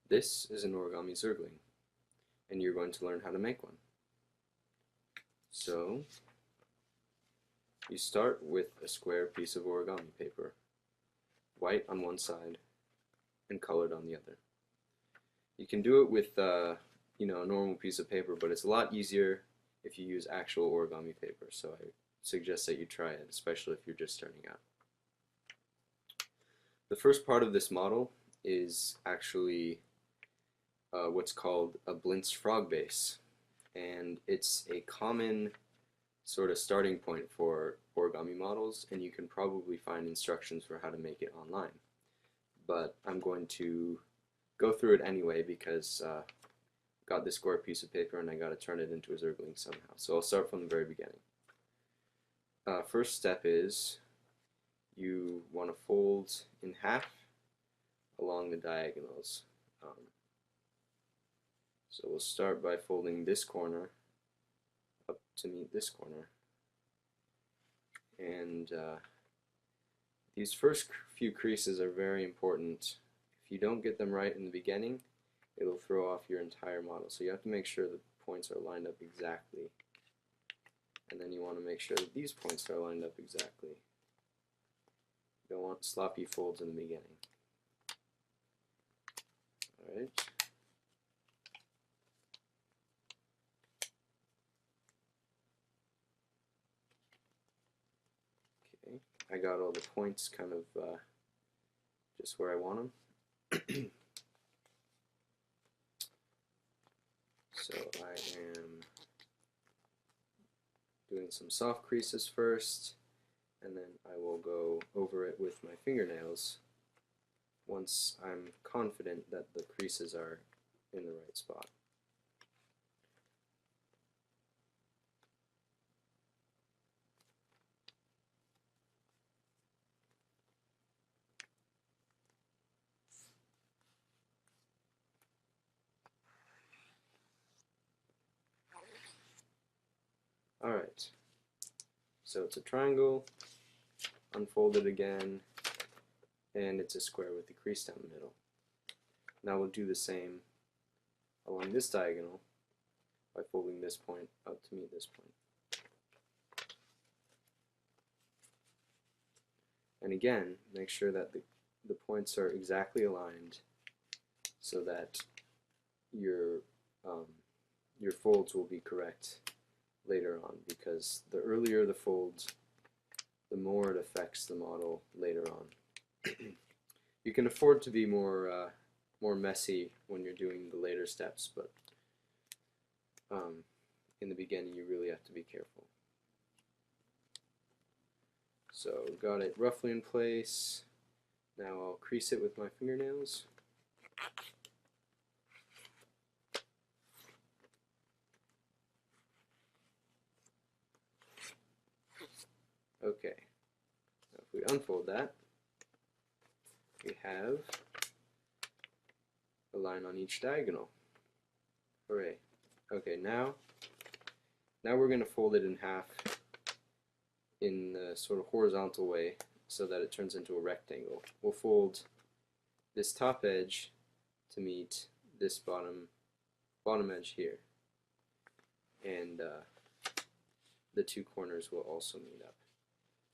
This is an origami zergling, and you're going to learn how to make one. So, you start with a square piece of origami paper, white on one side and colored on the other. You can do it with a normal piece of paper, but it's a lot easier if you use actual origami paper, so I suggest that you try it, especially if you're just starting out. The first part of this model is actually what's called a blinched frog base, and it's a common sort of starting point for origami models, and you can probably find instructions for how to make it online. But I'm going to go through it anyway because I got this square piece of paper and I got to turn it into a zergling somehow. So I'll start from the very beginning. First step is you want to fold in half along the diagonals. So we'll start by folding this corner up to meet this corner. And these first few creases are very important. If you don't get them right in the beginning, it'll throw off your entire model. So you have to make sure the points are lined up exactly. And then you want to make sure that these points are lined up exactly. You don't want sloppy folds in the beginning. Alright. Okay, I got all the points kind of just where I want them. So I am doing some soft creases first, and then I will go over it with my fingernails once I'm confident that the creases are in the right spot. Alright, so it's a triangle, unfold it again, and it's a square with the crease down the middle. Now we'll do the same along this diagonal by folding this point up to meet this point. And again, make sure that the points are exactly aligned so that your folds will be correct later on, because the earlier the folds, the more it affects the model later on. You can afford to be more messy when you're doing the later steps, but in the beginning you really have to be careful. So got it roughly in place. Now I'll crease it with my fingernails. Okay, now if we unfold that, we have a line on each diagonal. Hooray. Okay, now we're going to fold it in half in the sort of horizontal way so that it turns into a rectangle. We'll fold this top edge to meet this bottom edge here, and the two corners will also meet up.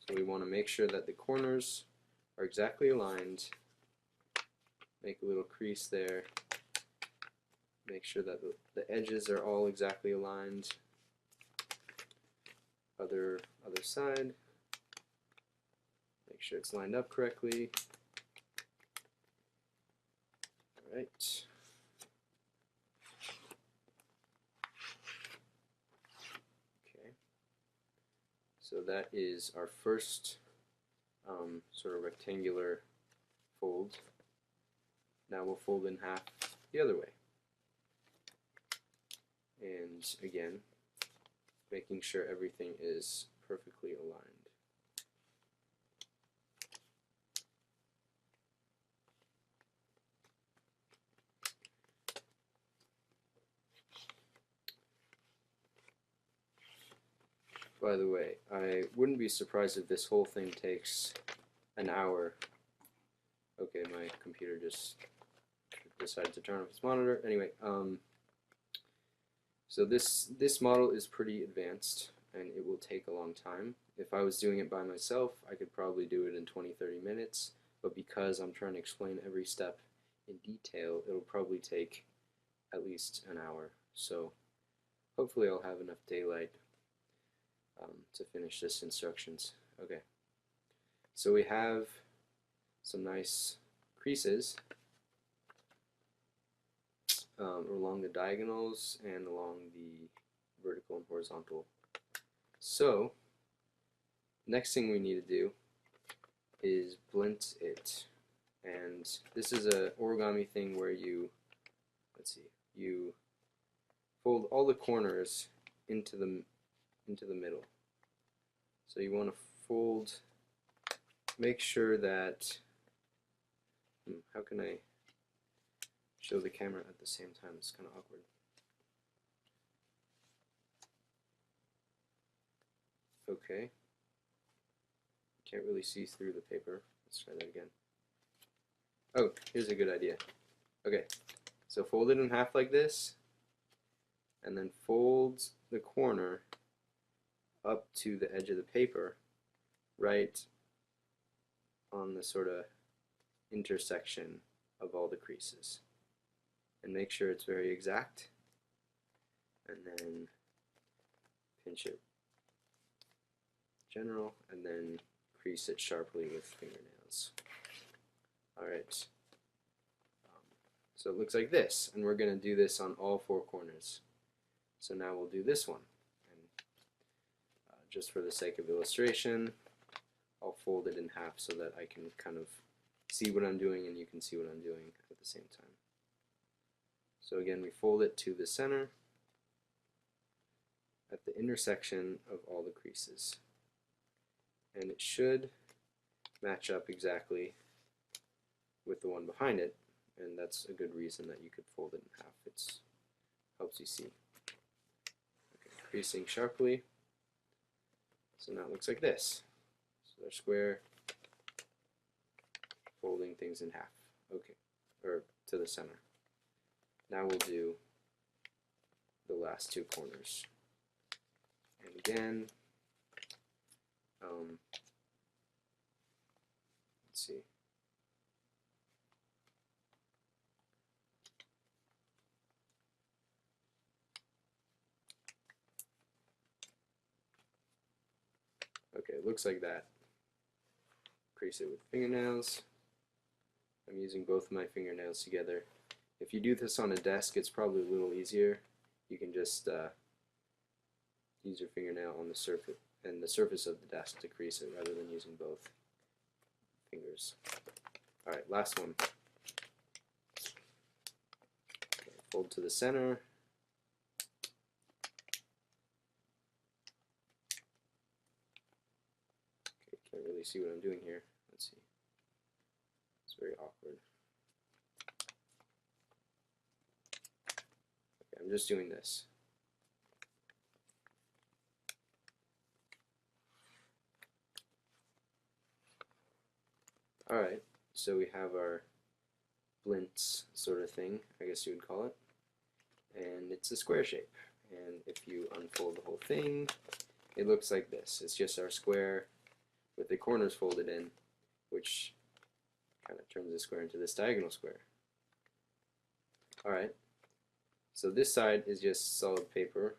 So we want to make sure that the corners are exactly aligned. Make a little crease there. Make sure that the edges are all exactly aligned. Other side. Make sure it's lined up correctly. Alright. So that is our first sort of rectangular fold. Now we'll fold in half the other way. And again, making sure everything is perfectly aligned. By the way, I wouldn't be surprised if this whole thing takes an hour. Okay, my computer just tripped decided to turn off his monitor. Anyway, so this model is pretty advanced, and it will take a long time. If I was doing it by myself, I could probably do it in 20-30 minutes, but because I'm trying to explain every step in detail, it'll probably take at least an hour. So hopefully I'll have enough daylight to finish this instructions. Okay, so we have some nice creases along the diagonals and along the vertical and horizontal. So next thing we need to do is blint it, and this is a origami thing where you, let's see, you fold all the corners into the middle. So you want to fold, make sure that, how can I show the camera at the same time? It's kind of awkward. Okay. Can't really see through the paper. Let's try that again. Oh, here's a good idea. Okay, so fold it in half like this, and then fold the corner up to the edge of the paper, right on the sort of intersection of all the creases. And make sure it's very exact, and then pinch it general, and then crease it sharply with fingernails. Alright, so it looks like this, and we're going to do this on all four corners. So now we'll do this one, and just for the sake of illustration, I'll fold it in half so that I can kind of see what I'm doing and you can see what I'm doing at the same time. So again, we fold it to the center at the intersection of all the creases, and it should match up exactly with the one behind it, and that's a good reason that you could fold it in half. It helps you see. Okay, creasing sharply. So now it looks like this. So they're square, folding things in half. Okay, or to the center. Now we'll do the last two corners. And again, let's see. Okay, it looks like that. Crease it with fingernails. I'm using both of my fingernails together. If you do this on a desk, it's probably a little easier. You can just use your fingernail on the surface of the desk to crease it rather than using both fingers. Alright, last one. Okay, fold to the center. Okay, can't really see what I'm doing here. Let's see. It's very awkward. Okay, I'm just doing this. Alright, so we have our blintz sort of thing, I guess you would call it, and it's a square shape. And if you unfold the whole thing, it looks like this. It's just our square with the corners folded in, which kind of turns the square into this diagonal square. Alright, so this side is just solid paper.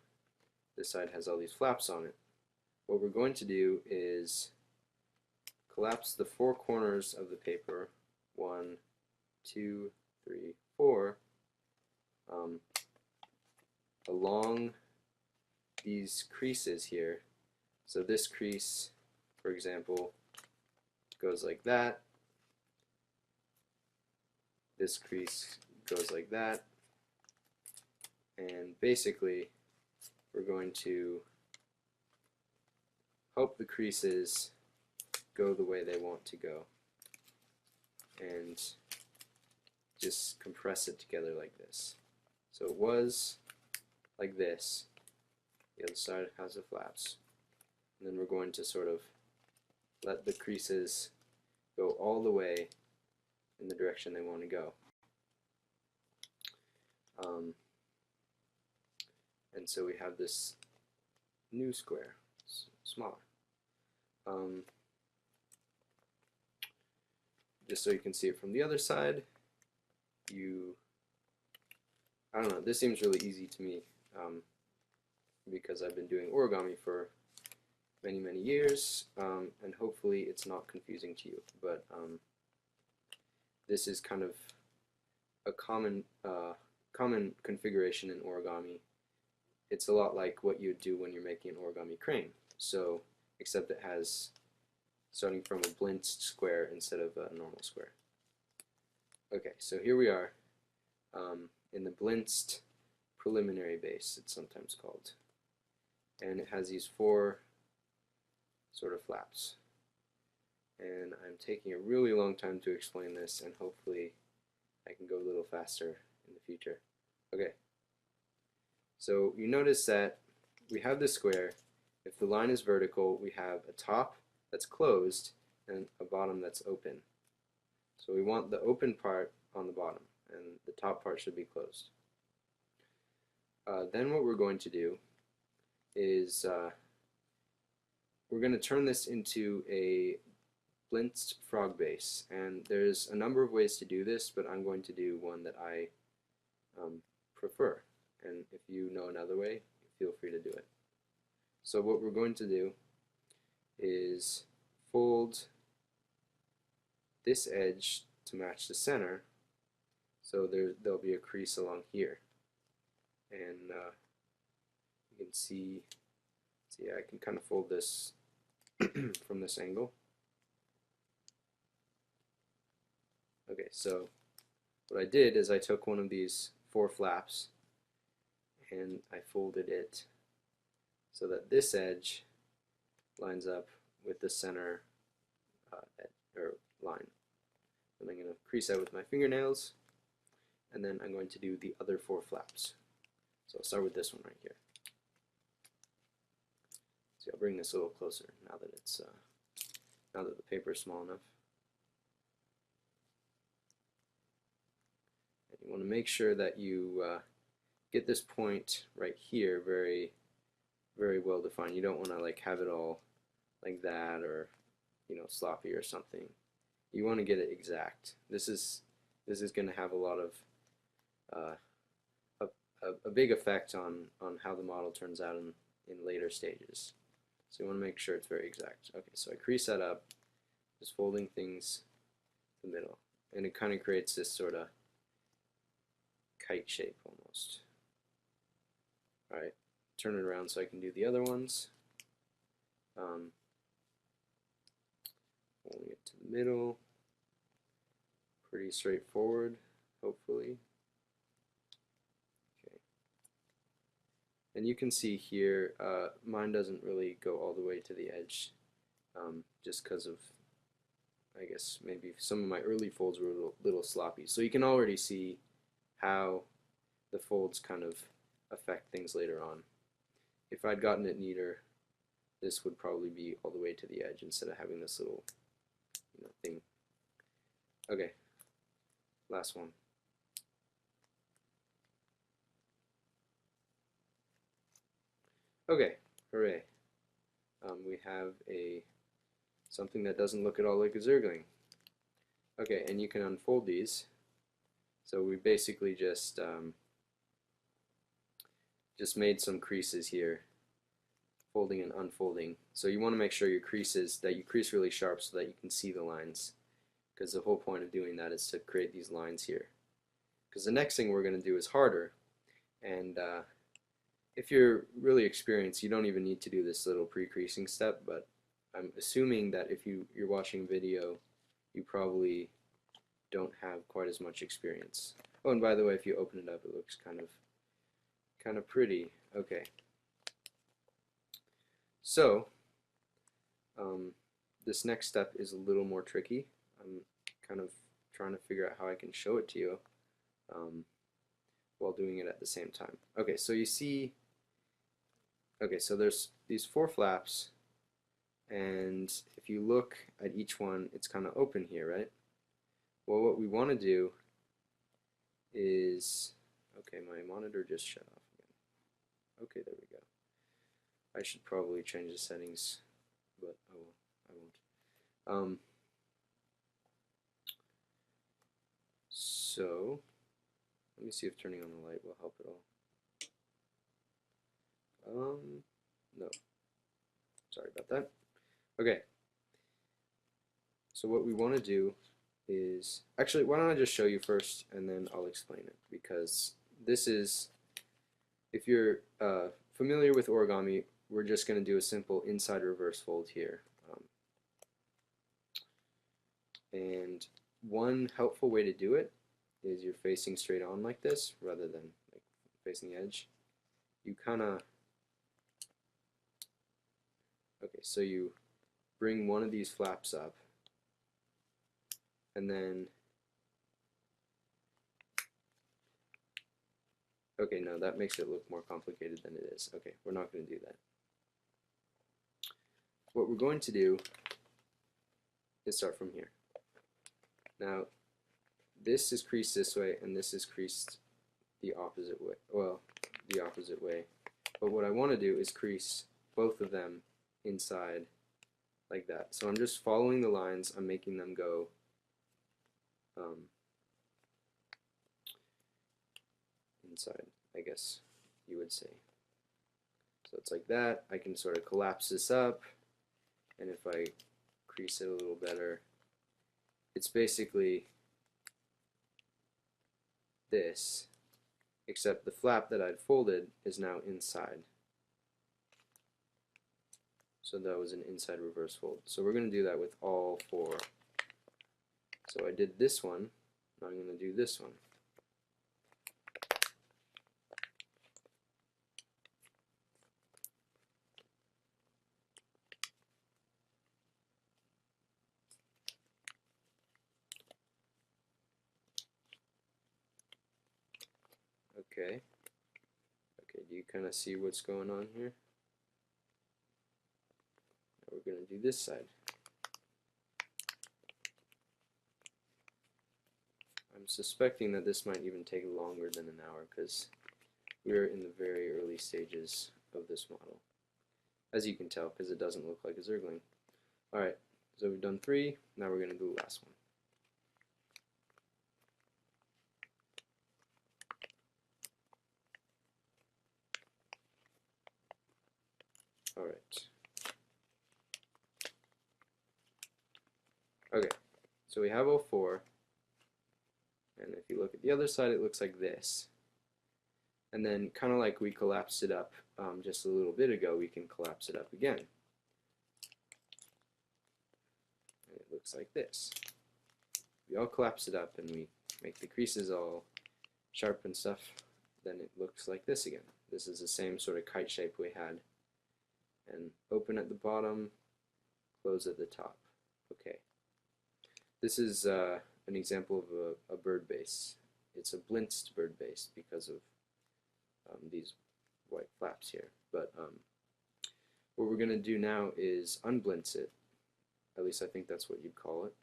This side has all these flaps on it. What we're going to do is collapse the four corners of the paper, 1, 2, 3, 4, along these creases here. So this crease, for example, goes like that. This crease goes like that. And basically, we're going to hope the creases go the way they want to go, and just compress it together like this. So it was like this. The other side has the flaps. And then we're going to sort of let the creases go all the way in the direction they want to go. Um, and so we have this new square, smaller. Just so you can see it from the other side, I don't know, this seems really easy to me because I've been doing origami for many years, and hopefully it's not confusing to you, but this is kind of a common configuration in origami. It's a lot like what you'd do when you're making an origami crane, so except it has starting from a blinched square instead of a normal square. Okay, so here we are in the blinched preliminary base, it's sometimes called, and it has these 4 sort of flaps, and I'm taking a really long time to explain this, and hopefully I can go a little faster in the future. Okay, so you notice that we have this square. If the line is vertical, we have a top that's closed and a bottom that's open. So we want the open part on the bottom, and the top part should be closed. Then what we're going to do is we're going to turn this into a blinched frog base, and there's a number of ways to do this, but I'm going to do one that I prefer, and if you know another way, feel free to do it. So what we're going to do is fold this edge to match the center, so there'll be a crease along here, and you can see I can kind of fold this from this angle. Okay, so what I did is I took one of these 4 flaps and I folded it so that this edge lines up with the center line. And I'm going to crease out with my fingernails, and then I'm going to do the other 4 flaps. So I'll start with this one right here. So I'll bring this a little closer now that it's now that the paper is small enough. And you want to make sure that you get this point right here very well defined. You don't want to like have it all like that, or sloppy or something. You want to get it exact. This is going to have a lot of a big effect on how the model turns out in later stages. So you want to make sure it's very exact. Okay, so I crease that up, just folding things in the middle, and it kind of creates this sort of kite shape almost. Alright, turn it around so I can do the other ones. Folding it to the middle. Pretty straightforward, hopefully. Okay. And you can see here, mine doesn't really go all the way to the edge, just because of, I guess, maybe some of my early folds were a little sloppy. So you can already see how the folds kind of affect things later on. If I'd gotten it neater, this would probably be all the way to the edge instead of having this little thing. Okay, last one. Okay, hooray. We have something that doesn't look at all like a zergling. Okay, and you can unfold these. So we basically just made some creases here, folding and unfolding. So you want to make sure you crease really sharp so that you can see the lines, because the whole point of doing that is to create these lines here. Because the next thing we're going to do is harder, and if you're really experienced, you don't even need to do this little pre-creasing step, but I'm assuming that if you're watching video, you probably don't have quite as much experience. Oh, and by the way, if you open it up, it looks kind of pretty. Okay. So, this next step is a little more tricky. I'm kind of trying to figure out how I can show it to you while doing it at the same time. Okay, so you see, so there's these 4 flaps, and if you look at each one, it's kind of open here, right? Well, what we want to do is, Okay, my monitor just shut off again. Okay, there we go. I should probably change the settings, but oh well, I won't. So let me see if turning on the light will help at all. No. Sorry about that. Okay. So what we want to do is, actually, why don't I just show you first and then I'll explain it, because this is, if you're familiar with origami, we're just going to do a simple inside reverse fold here. And one helpful way to do it is you're facing straight on like this rather than like facing the edge. You kind of, okay, so you bring one of these flaps up and then, okay, no, that makes it look more complicated than it is. Okay, we're not going to do that. What we're going to do is start from here. Now, this is creased this way, and this is creased the opposite way. Well, the opposite way. But what I want to do is crease both of them inside like that. So I'm just following the lines. I'm making them go inside, I guess you would say. So it's like that. I can sort of collapse this up, and if I crease it a little better, it's basically this, except the flap that I'd folded is now inside. So that was an inside reverse fold. So we're going to do that with all four. So I did this one, now I'm going to do this one. Okay. Okay, do you kind of see what's going on here? Now we're going to do this side. I'm suspecting that this might even take longer than an hour because we're in the very early stages of this model, as you can tell, because it doesn't look like a zergling. Alright, so we've done 3, now we're going to do the last one. Alright. Okay, so we have all 4, and if you look at the other side, it looks like this. And then, kind of like we collapsed it up just a little bit ago, we can collapse it up again. And it looks like this. We all collapse it up and we make the creases all sharp and stuff, then it looks like this again. This is the same sort of kite shape we had. And open at the bottom, close at the top. Okay. This is an example of a bird base. It's a blinched bird base because of these white flaps here. But what we're going to do now is unblince it. At least I think that's what you'd call it.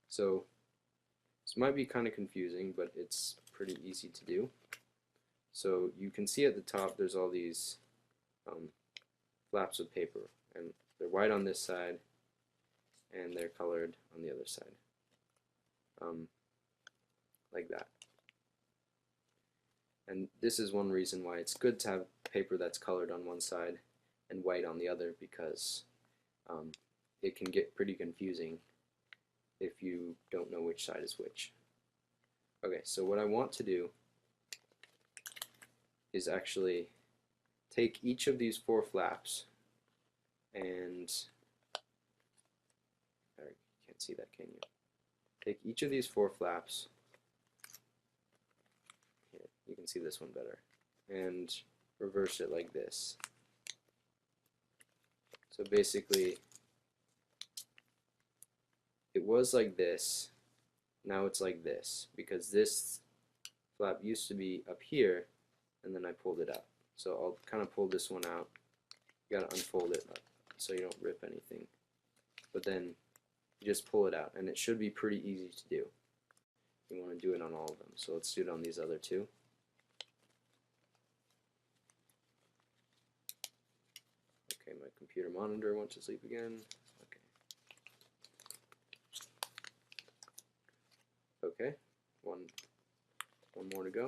So this might be kind of confusing, but it's pretty easy to do. So you can see at the top there's all these flaps of paper, and they're white on this side and they're colored on the other side, like that. And this is one reason why it's good to have paper that's colored on one side and white on the other, because it can get pretty confusing if you don't know which side is which. Okay, so what I want to do is actually take each of these 4 flaps and, you can't see that, can you? Take each of these 4 flaps, here, you can see this one better, and reverse it like this. So basically, it was like this, now it's like this, because this flap used to be up here, and then I pulled it out. So I'll kind of pull this one out. You gotta unfold it so you don't rip anything. But then you just pull it out, and it should be pretty easy to do. You want to do it on all of them. So let's do it on these other 2. computer monitor went to sleep again. Okay, one more to go.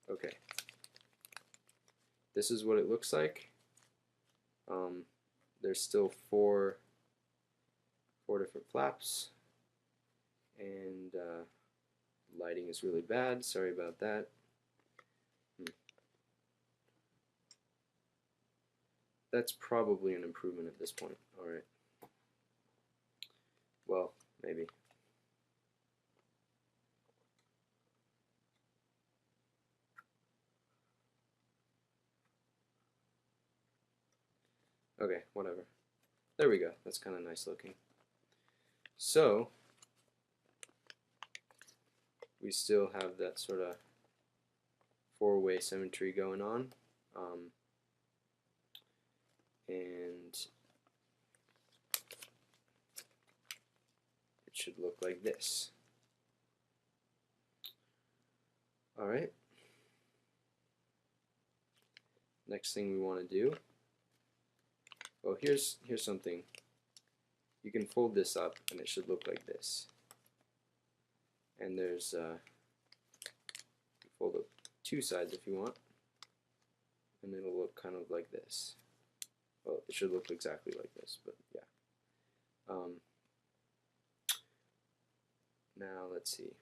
Okay, this is what it looks like. There's still four different flaps, and lighting is really bad. Sorry about that. That's probably an improvement at this point. All right. Well, maybe. Okay, whatever. There we go. That's kind of nice looking. So, we still have that sort of four-way symmetry going on. And it should look like this. Alright. Next thing we want to do, well, here's something. You can fold this up and it should look like this. And there's fold up two sides if you want, and it'll look kind of like this. Well, it should look exactly like this, but yeah. Now let's see.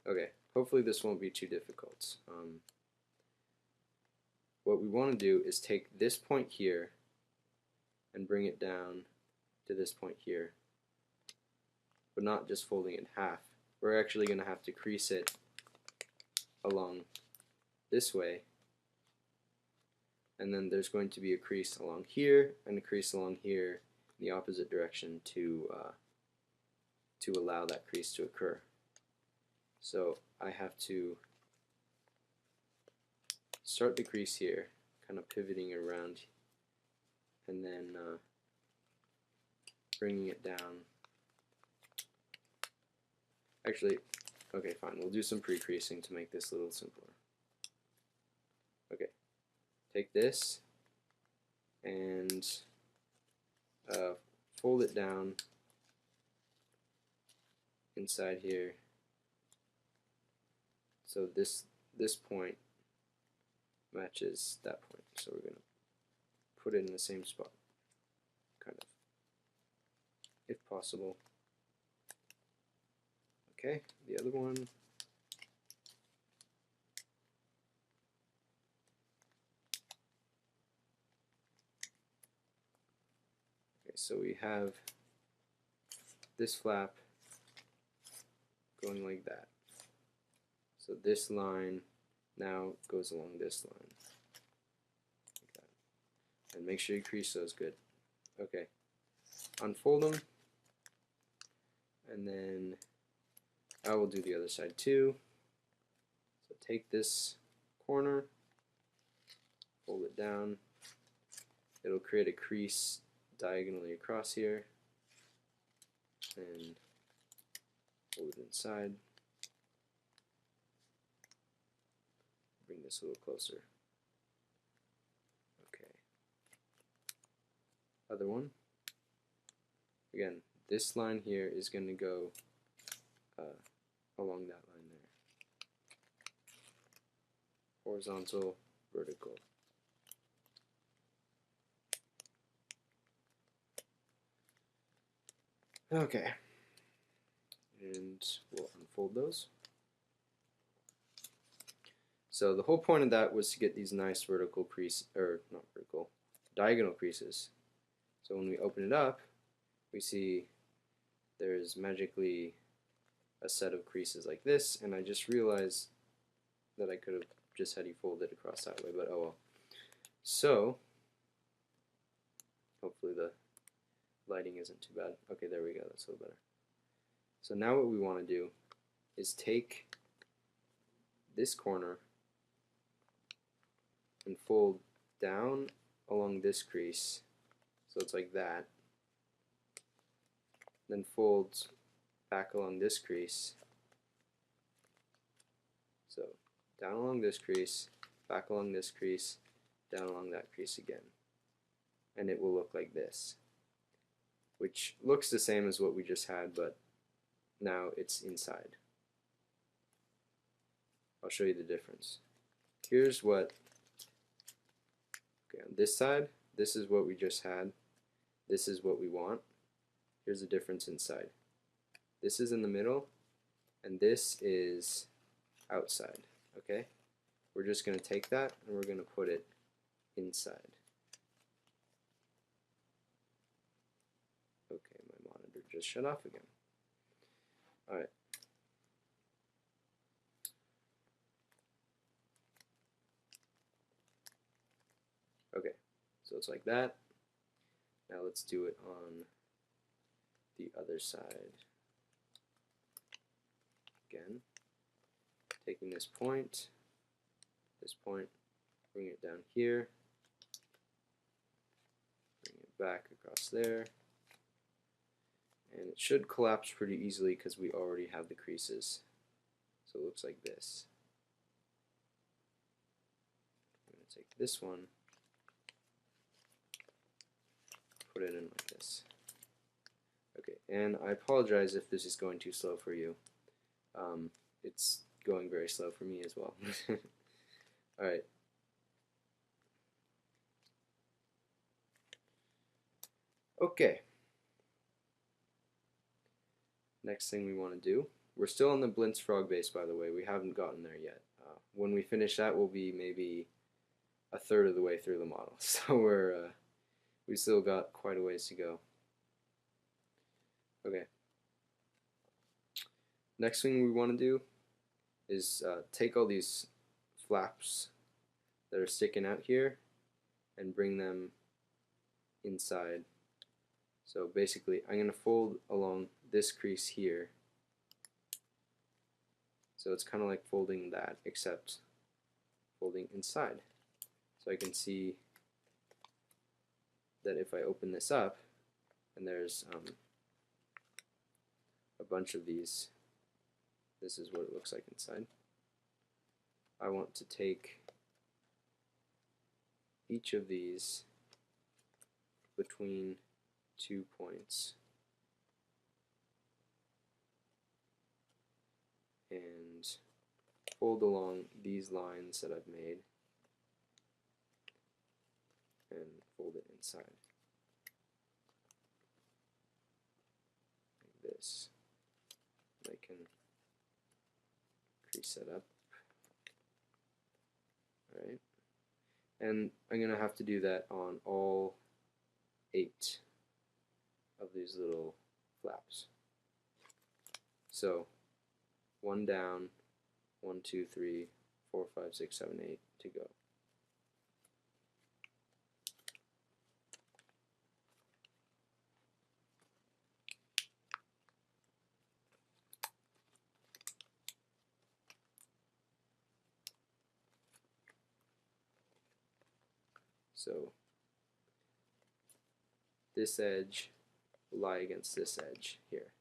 Okay, hopefully this won't be too difficult. What we want to do is take this point here and bring it down to this point here, but not just folding it in half. We're actually going to have to crease it along this way, and then there's going to be a crease along here and a crease along here in the opposite direction to allow that crease to occur. So I have to start the crease here, kind of pivoting around, and then bringing it down. Actually, okay, fine, we'll do some pre-creasing to make this a little simpler. Okay, take this and fold it down inside here. So this point matches that point. So we're going to put it in the same spot, kind of, if possible. Okay, the other one. Okay, so we have this flap going like that. So this line now goes along this line. Like that. And make sure you crease those good. Okay. Unfold them. And then I will do the other side too. So take this corner, fold it down. It'll create a crease diagonally across here. And fold it inside. Bring this a little closer. Okay. Other one. Again, this line here is going to go along that line there. Horizontal, vertical. Okay. And we'll unfold those. So the whole point of that was to get these nice vertical crease, or not vertical, diagonal creases. So when we open it up, we see there's magically a set of creases like this, and I just realized that I could have just had you fold it across that way, but oh well. So hopefully the lighting isn't too bad. Okay, there we go, that's a little better. So now what we want to do is take this corner and fold down along this crease, so it's like that, then fold back along this crease. So down along this crease, back along this crease, down along that crease again. And it will look like this, which looks the same as what we just had, but now it's inside. I'll show you the difference. Here's what, okay, on this side, this is what we just had. This is what we want. Here's the difference inside. This is in the middle, and this is outside. Okay? We're just going to take that and we're going to put it inside. Okay, my monitor just shut off again. Alright. Okay, so it's like that. Now let's do it on the other side. Again, taking this point, bring it down here, bring it back across there, and it should collapse pretty easily because we already have the creases. So it looks like this. I'm going to take this one, put it in like this. Okay, and I apologize if this is going too slow for you. It's going very slow for me as well. Alright. Okay. Next thing we want to do, we're still on the Blintz frog base, by the way. We haven't gotten there yet. When we finish that, we'll be maybe a third of the way through the model. So we still got quite a ways to go. Okay. Next thing we want to do is take all these flaps that are sticking out here and bring them inside. So basically I'm going to fold along this crease here. So it's kind of like folding that, except folding inside. So I can see that if I open this up, and there's a bunch of these, this is what it looks like inside. I want to take each of these between 2 points and fold along these lines that I've made and fold it inside like this. I can crease that up. Alright, and I'm going to have to do that on all 8 of these little flaps. So 1 down, 1, 2, 3, 4, 5, 6, 7, 8 to go. So this edge will lie against this edge here.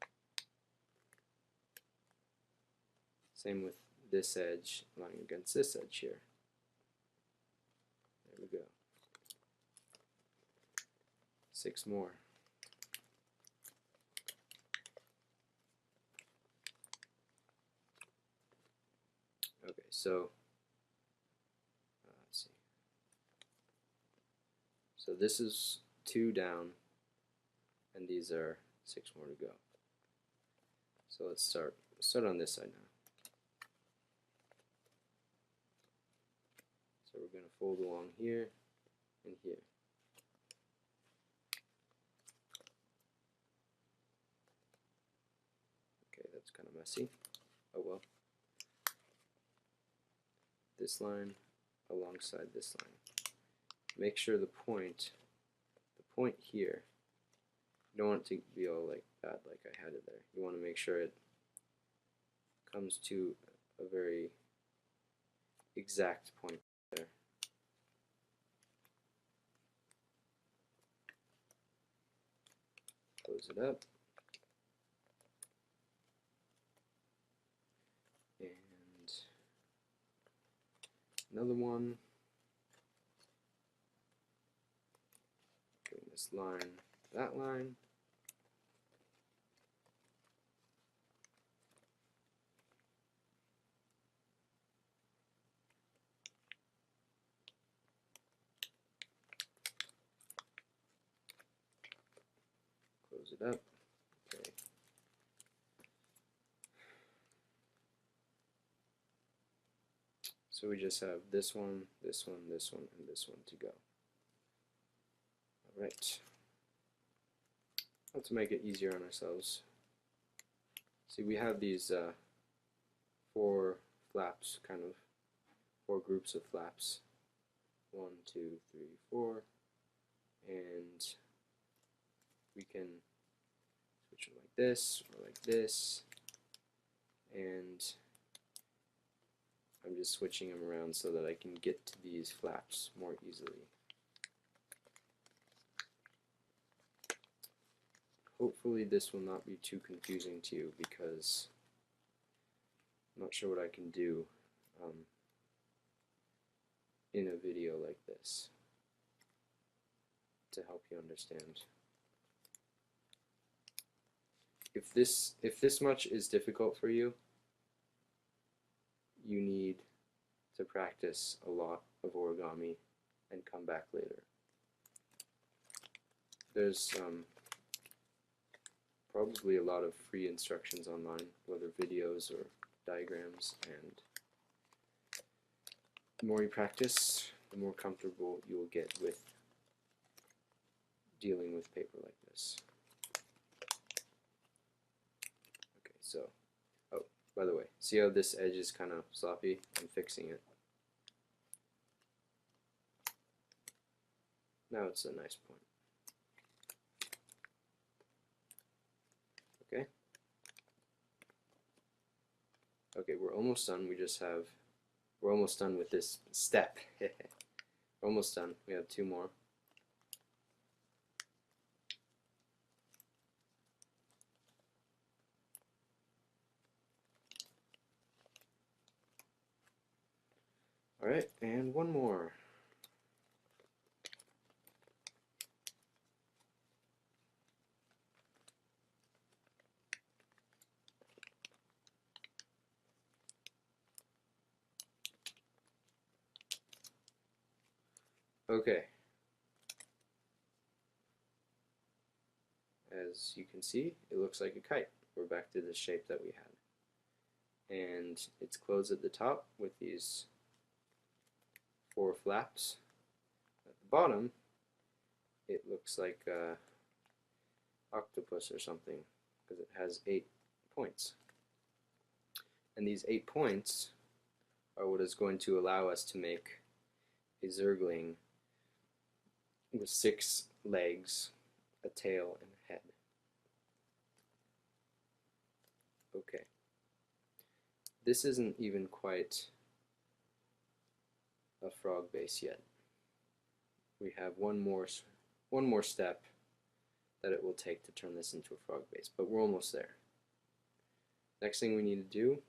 Same with this edge lying against this edge here. There we go. 6 more. Okay, so let's see. So this is 2 down, and these are 6 more to go. So let's start on this side now. So we're going to fold along here and here. Okay, that's kind of messy. Oh well. This line alongside this line. Make sure the point here, you don't want it to be all like bad like I had it there. You want to make sure it comes to a very exact point there. Close it up. another one. Doing this line, that line. Close it up. Okay. So we just have this one, this one, this one, and this one to go. Alright. Now to make it easier on ourselves, see we have these 4 flaps, kind of 4 groups of flaps. 1, 2, 3, 4, and we can switch it like this or like this, and I'm just switching them around so that I can get to these flaps more easily. Hopefully this will not be too confusing to you, because I'm not sure what I can do in a video like this to help you understand. If this much is difficult for you, you need to practice a lot of origami and come back later. There's probably a lot of free instructions online, whether videos or diagrams, and the more you practice, the more comfortable you will get with dealing with paper like this. Okay, so, oh, by the way, see how this edge is kind of sloppy? I'm fixing it. Now it's a nice point. Okay. Okay, we're almost done. We're almost done with this step. We're almost done. We have 2 more. Alright, and 1 more. Okay. As you can see, it looks like a kite. We're back to the shape that we had. And it's closed at the top with these 4 flaps. At the bottom, it looks like an octopus or something, because it has 8 points. And these 8 points are what is going to allow us to make a zergling with 6 legs, a tail, and a head. Okay. This isn't even quite a frog base yet. We have one more step that it will take to turn this into a frog base, but we're almost there. Next thing we need to do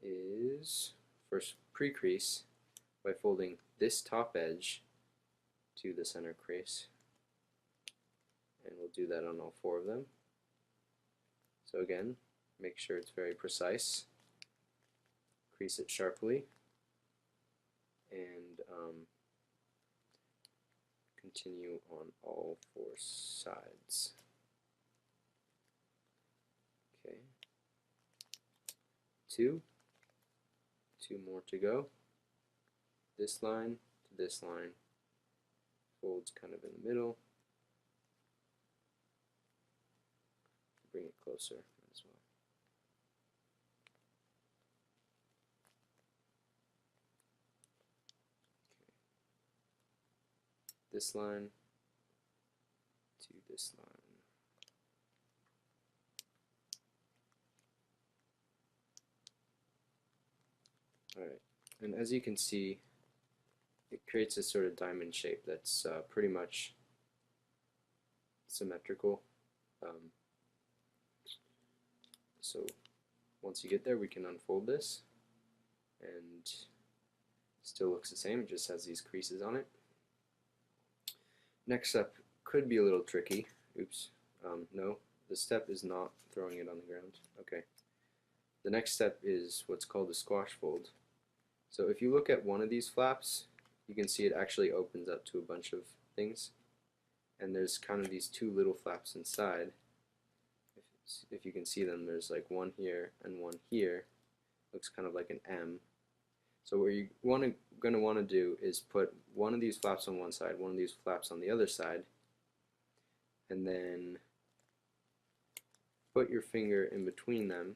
is first pre-crease by folding this top edge to the center crease, and we'll do that on all 4 of them. So again, make sure it's very precise, crease it sharply, and continue on all 4 sides. Okay, 2 more to go. This line to this line, folds kind of in the middle. Bring it closer as well. Okay. This line to this line. Alright, and as you can see, it creates a sort of diamond shape that's pretty much symmetrical. So once you get there, we can unfold this, and Still looks the same, it just has these creases on it. Next step could be a little tricky. Oops. No, the step is not throwing it on the ground. Okay. The next step is what's called a squash fold. So if you look at one of these flaps, you can see it actually opens up to a bunch of things. And there's kind of these two little flaps inside. If you can see them, there's like one here and one here. Looks kind of like an M. So what you're going to want to do is put one of these flaps on one side, one of these flaps on the other side, and then put your finger in between them.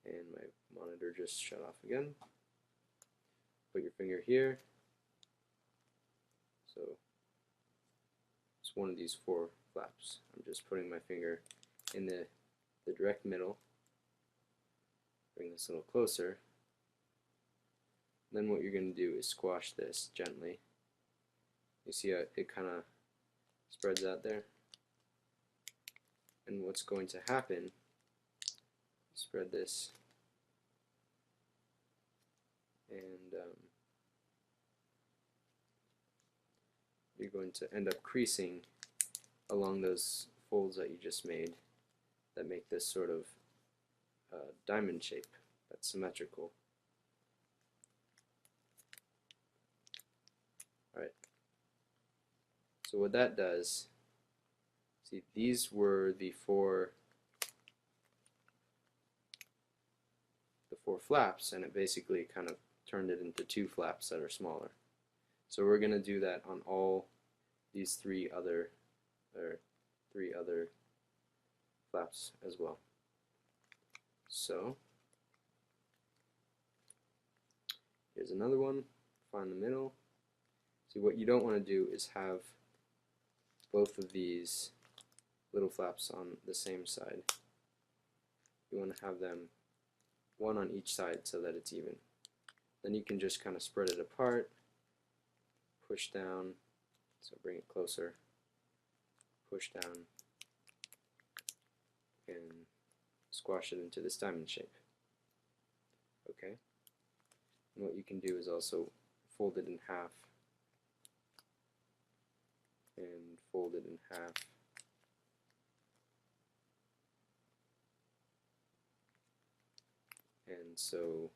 And my monitor just shut off again. Put your finger here. So it's one of these four flaps. I'm just putting my finger in the direct middle. Bring this a little closer. Then what you're going to do is squash this gently. You see how it kind of spreads out there? And what's going to happen, spread this, and you're going to end up creasing along those folds that you just made that make this sort of diamond shape that's symmetrical. Alright, so what that does, see, these were the four flaps, and it basically kind of turned it into two flaps that are smaller. So we're going to do that on all these three other flaps as well. So here's another one. Find the middle. See, what you don't want to do is have both of these little flaps on the same side. You want to have them one on each side so that it's even. Then you can just kind of spread it apart, push down, so bring it closer, push down, and squash it into this diamond shape. Okay? And what you can do is also fold it in half, and fold it in half, and so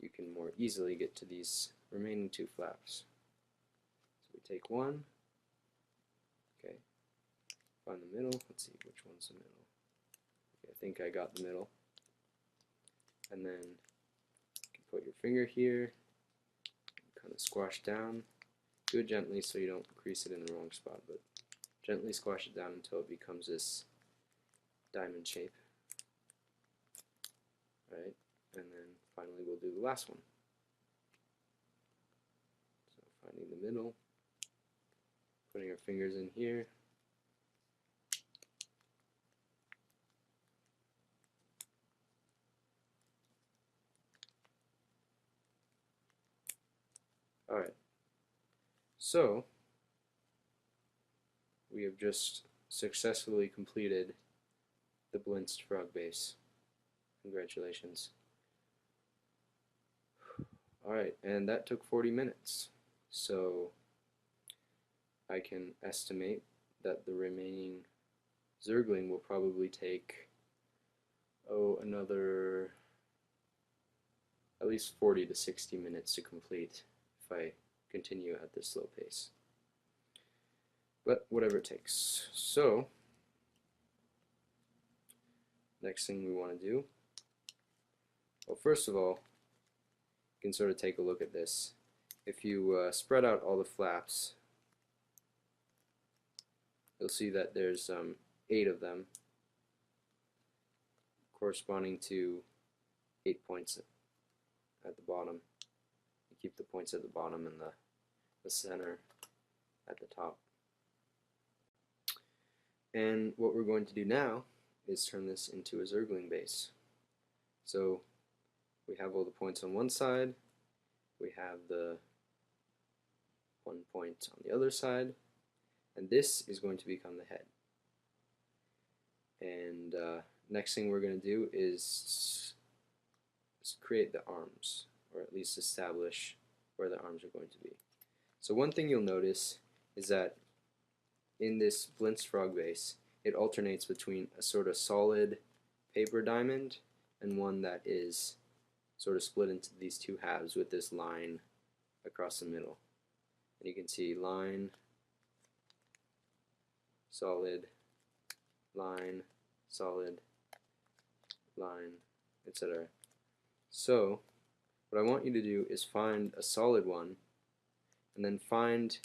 you can more easily get to these remaining two flaps. So we take one, okay, find the middle, let's see which one's the middle. Okay, I think I got the middle. And then you can put your finger here, kind of squash down. Do it gently so you don't crease it in the wrong spot, but gently squash it down until it becomes this diamond shape. Right? And then finally we'll do the last one. So finding the middle, putting our fingers in here, alright, so we have just successfully completed the blinched frog base. Congratulations. Alright, and that took 40 minutes. So I can estimate that the remaining zergling will probably take, another at least 40 to 60 minutes to complete if I continue at this slow pace. But whatever it takes. So next thing we want to do, well, first of all, you can sort of take a look at this. If you spread out all the flaps, you'll see that there's 8 of them, corresponding to 8 points at the bottom. You keep the points at the bottom and the center at the top. And what we're going to do now is turn this into a zergling base. So we have all the points on one side, we have the 1 point on the other side, and this is going to become the head. And next thing we're going to do is create the arms, or at least establish where the arms are going to be. So one thing you'll notice is that in this blinched frog base, it alternates between a sort of solid paper diamond and one that is sort of split into these two halves with this line across the middle. And you can see line, solid, line, solid, line, etc. So what I want you to do is find a solid one and then find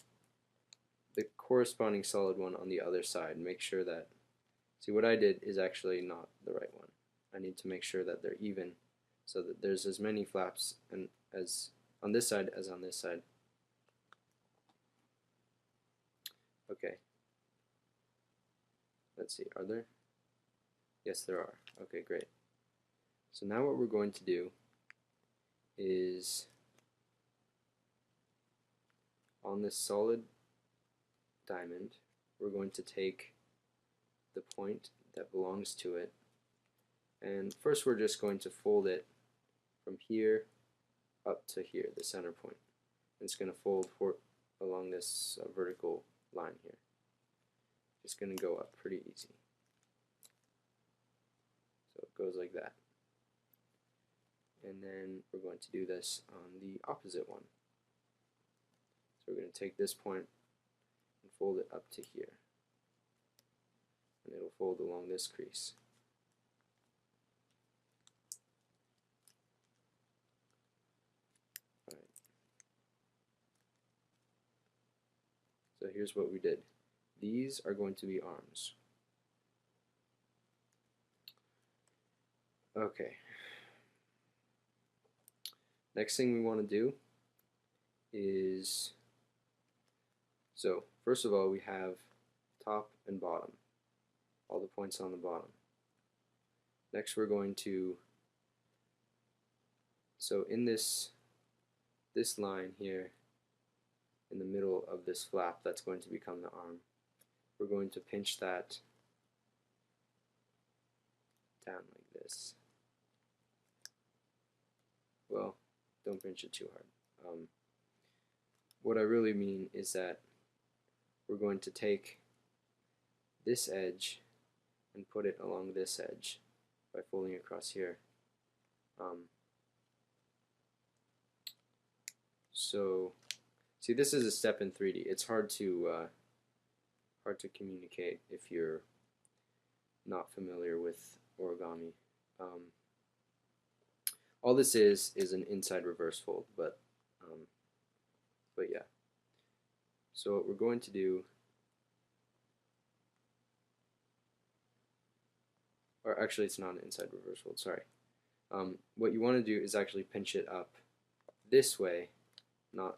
the corresponding solid one on the other side. Make sure that, see, what I did is actually not the right one. I need to make sure that they're even so that there's as many flaps and as on this side as on this side. Okay. Let's see, are there? Yes, there are. Okay, great. So now what we're going to do is on this solid diamond, we're going to take the point that belongs to it, and first we're just going to fold it from here up to here, the center point. And it's going to fold along this vertical line here. It's going to go up pretty easy. So it goes like that. And then we're going to do this on the opposite one. So we're going to take this point and fold it up to here. And it'll fold along this crease. Alright. So here's what we did. These are going to be arms. Okay. Next thing we want to do is, so first of all we have top and bottom, all the points on the bottom. Next we're going to, so in this line here in the middle of this flap that's going to become the arm, we're going to pinch that down like this. Well, don't pinch it too hard. What I really mean is that we're going to take this edge and put it along this edge by folding it across here. So, see, this is a step in 3D. It's hard to communicate if you're not familiar with origami. All this is an inside reverse fold, but yeah. So what we're going to do, or actually it's not an inside reverse fold, sorry. What you want to do is actually pinch it up this way, not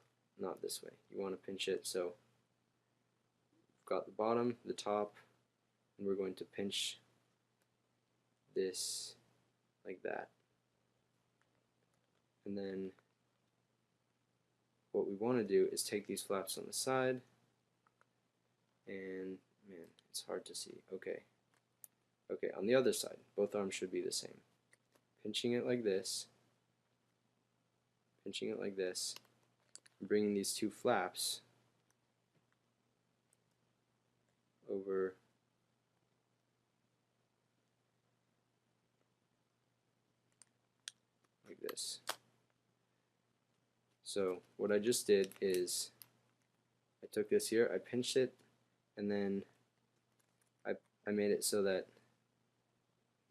this way. You want to pinch it so we've got the bottom, the top, and we're going to pinch this like that. And then what we want to do is take these flaps on the side, and man, it's hard to see. Okay, on the other side, both arms should be the same. Pinching it like this, pinching it like this, and bringing these two flaps over like this. So what I just did is I took this here, I pinched it, and then I made it so that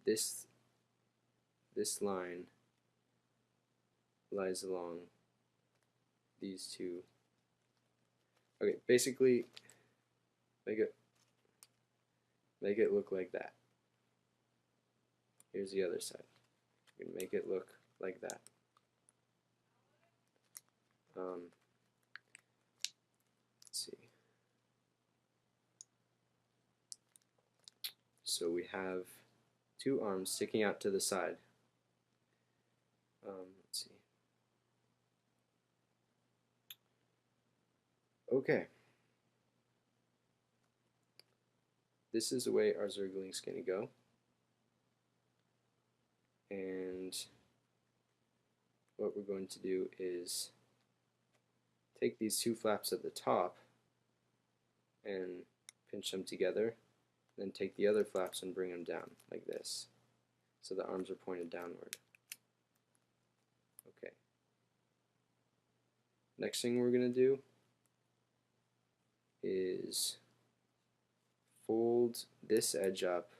this line lies along these two. Okay, basically make it look like that. Here's the other side. You can make it look like that. Let's see. So we have two arms sticking out to the side. Let's see. Okay. This is the way our zergling is going to go. And what we're going to do is take these two flaps at the top and pinch them together, then take the other flaps and bring them down like this, so the arms are pointed downward. Okay. Next thing we're going to do is fold this edge up.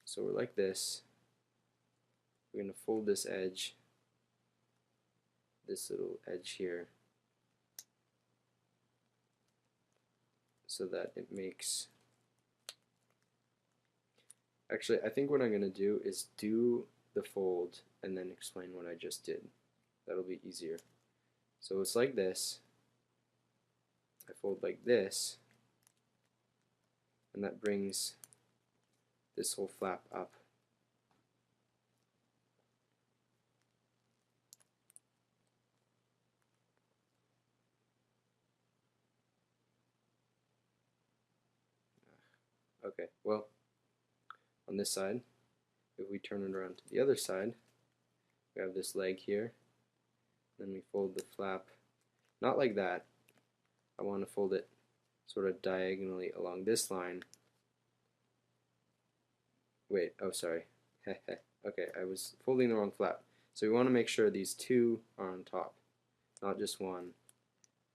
So we're like this. We're going to fold this edge, this little edge here, so that it makes... Actually, I think what I'm going to do is do the fold and then explain what I just did. That'll be easier. So it's like this. I fold like this, and that brings this whole flap up. Okay, well, on this side, if we turn it around to the other side, we have this leg here, then we fold the flap, not like that. I want to fold it sort of diagonally along this line. Wait, oh sorry. Okay, I was folding the wrong flap. So we want to make sure these two are on top. Not just one,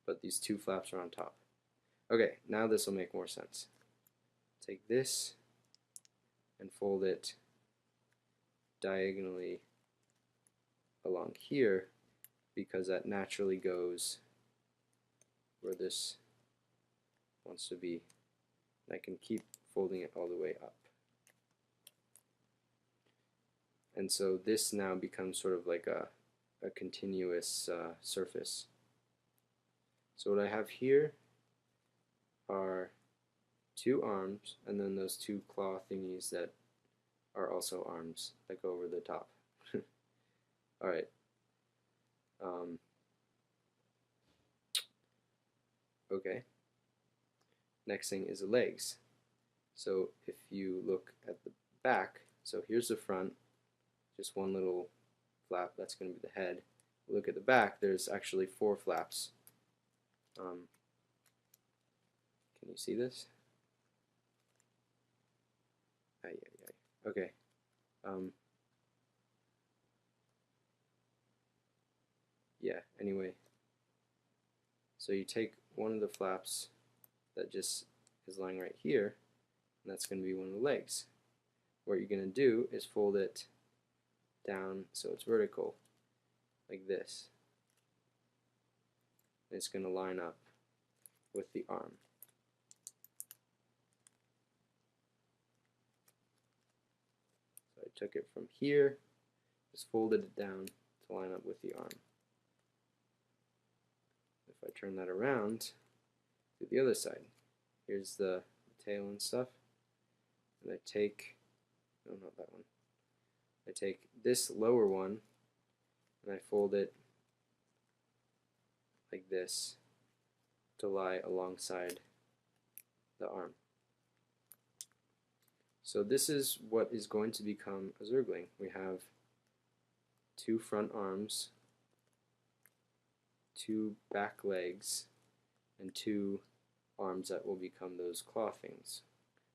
but these two flaps are on top. Okay, now this will make more sense. Take this and fold it diagonally along here, because that naturally goes where this wants to be. I can keep folding it all the way up. And so this now becomes sort of like a continuous surface. So what I have here are two arms, and then those two claw thingies that are also arms that go over the top. Alright. Okay. Next thing is the legs. So if you look at the back, so here's the front, just one little flap, that's going to be the head. Look at the back, there's actually four flaps. Can you see this? Okay. Yeah, anyway. So you take one of the flaps that just is lying right here, and that's going to be one of the legs. What you're going to do is fold it down so it's vertical, like this. And it's going to line up with the arm. So I took it from here, just folded it down to line up with the arm. If I turn that around to the other side, here's the tail and stuff, and I take, no, not that one, I take this lower one and I fold it like this to lie alongside the arm. So this is what is going to become a zergling. We have two front arms, two back legs, and two arms that will become those claw things.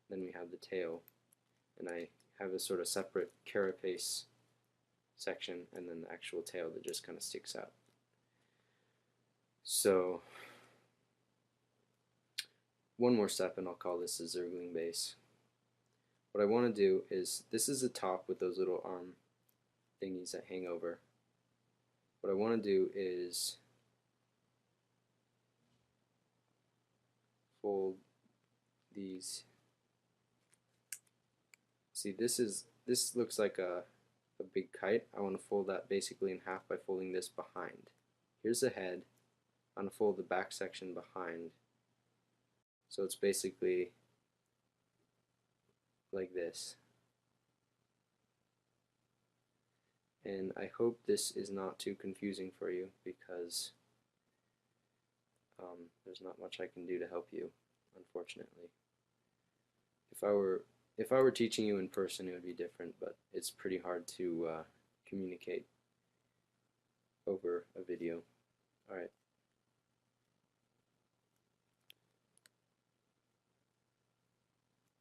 Then we have the tail, and I have a sort of separate carapace section, and then the actual tail that just kind of sticks out. So one more step, and I'll call this the zergling base. What I want to do is, this is the top with those little arm thingies that hang over. What I want to do is fold these. See, this looks like a big kite. I want to fold that basically in half by folding this behind. Here's the head. I'm going to fold the back section behind. So it's basically like this. And I hope this is not too confusing for you, because there's not much I can do to help you, unfortunately. If I were if I were teaching you in person, it would be different, but it's pretty hard to communicate over a video. Alright.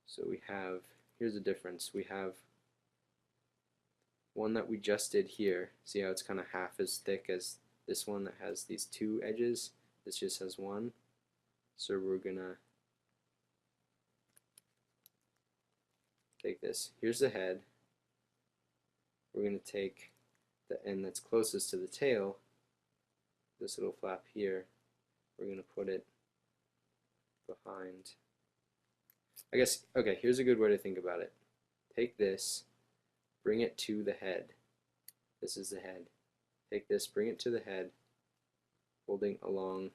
So we have, here's the difference. We have one that we just did here. See how it's kind of half as thick as this one that has these two edges? This just has one. So we're gonna take this. Here's the head. We're gonna take the end that's closest to the tail, this little flap here. We're gonna put it behind. I guess, okay, here's a good way to think about it. Take this, bring it to the head. This is the head. Take this, bring it to the head, holding along,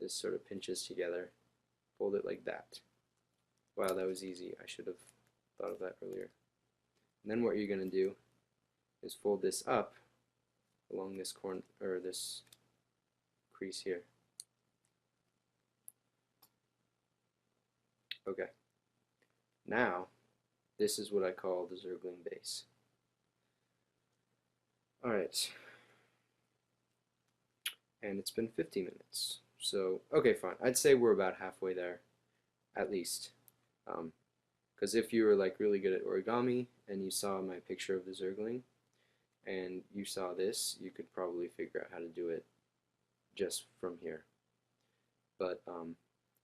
this sort of pinches together. Hold it like that. Wow, that was easy. I should have thought of that earlier. And then what you're going to do is fold this up along this corner, or this crease here. Okay. Now, this is what I call the zergling base. Alright. And it's been 50 minutes. So, okay, fine. I'd say we're about halfway there, at least. Because if you were like really good at origami and you saw my picture of the zergling and you saw this, you could probably figure out how to do it just from here. But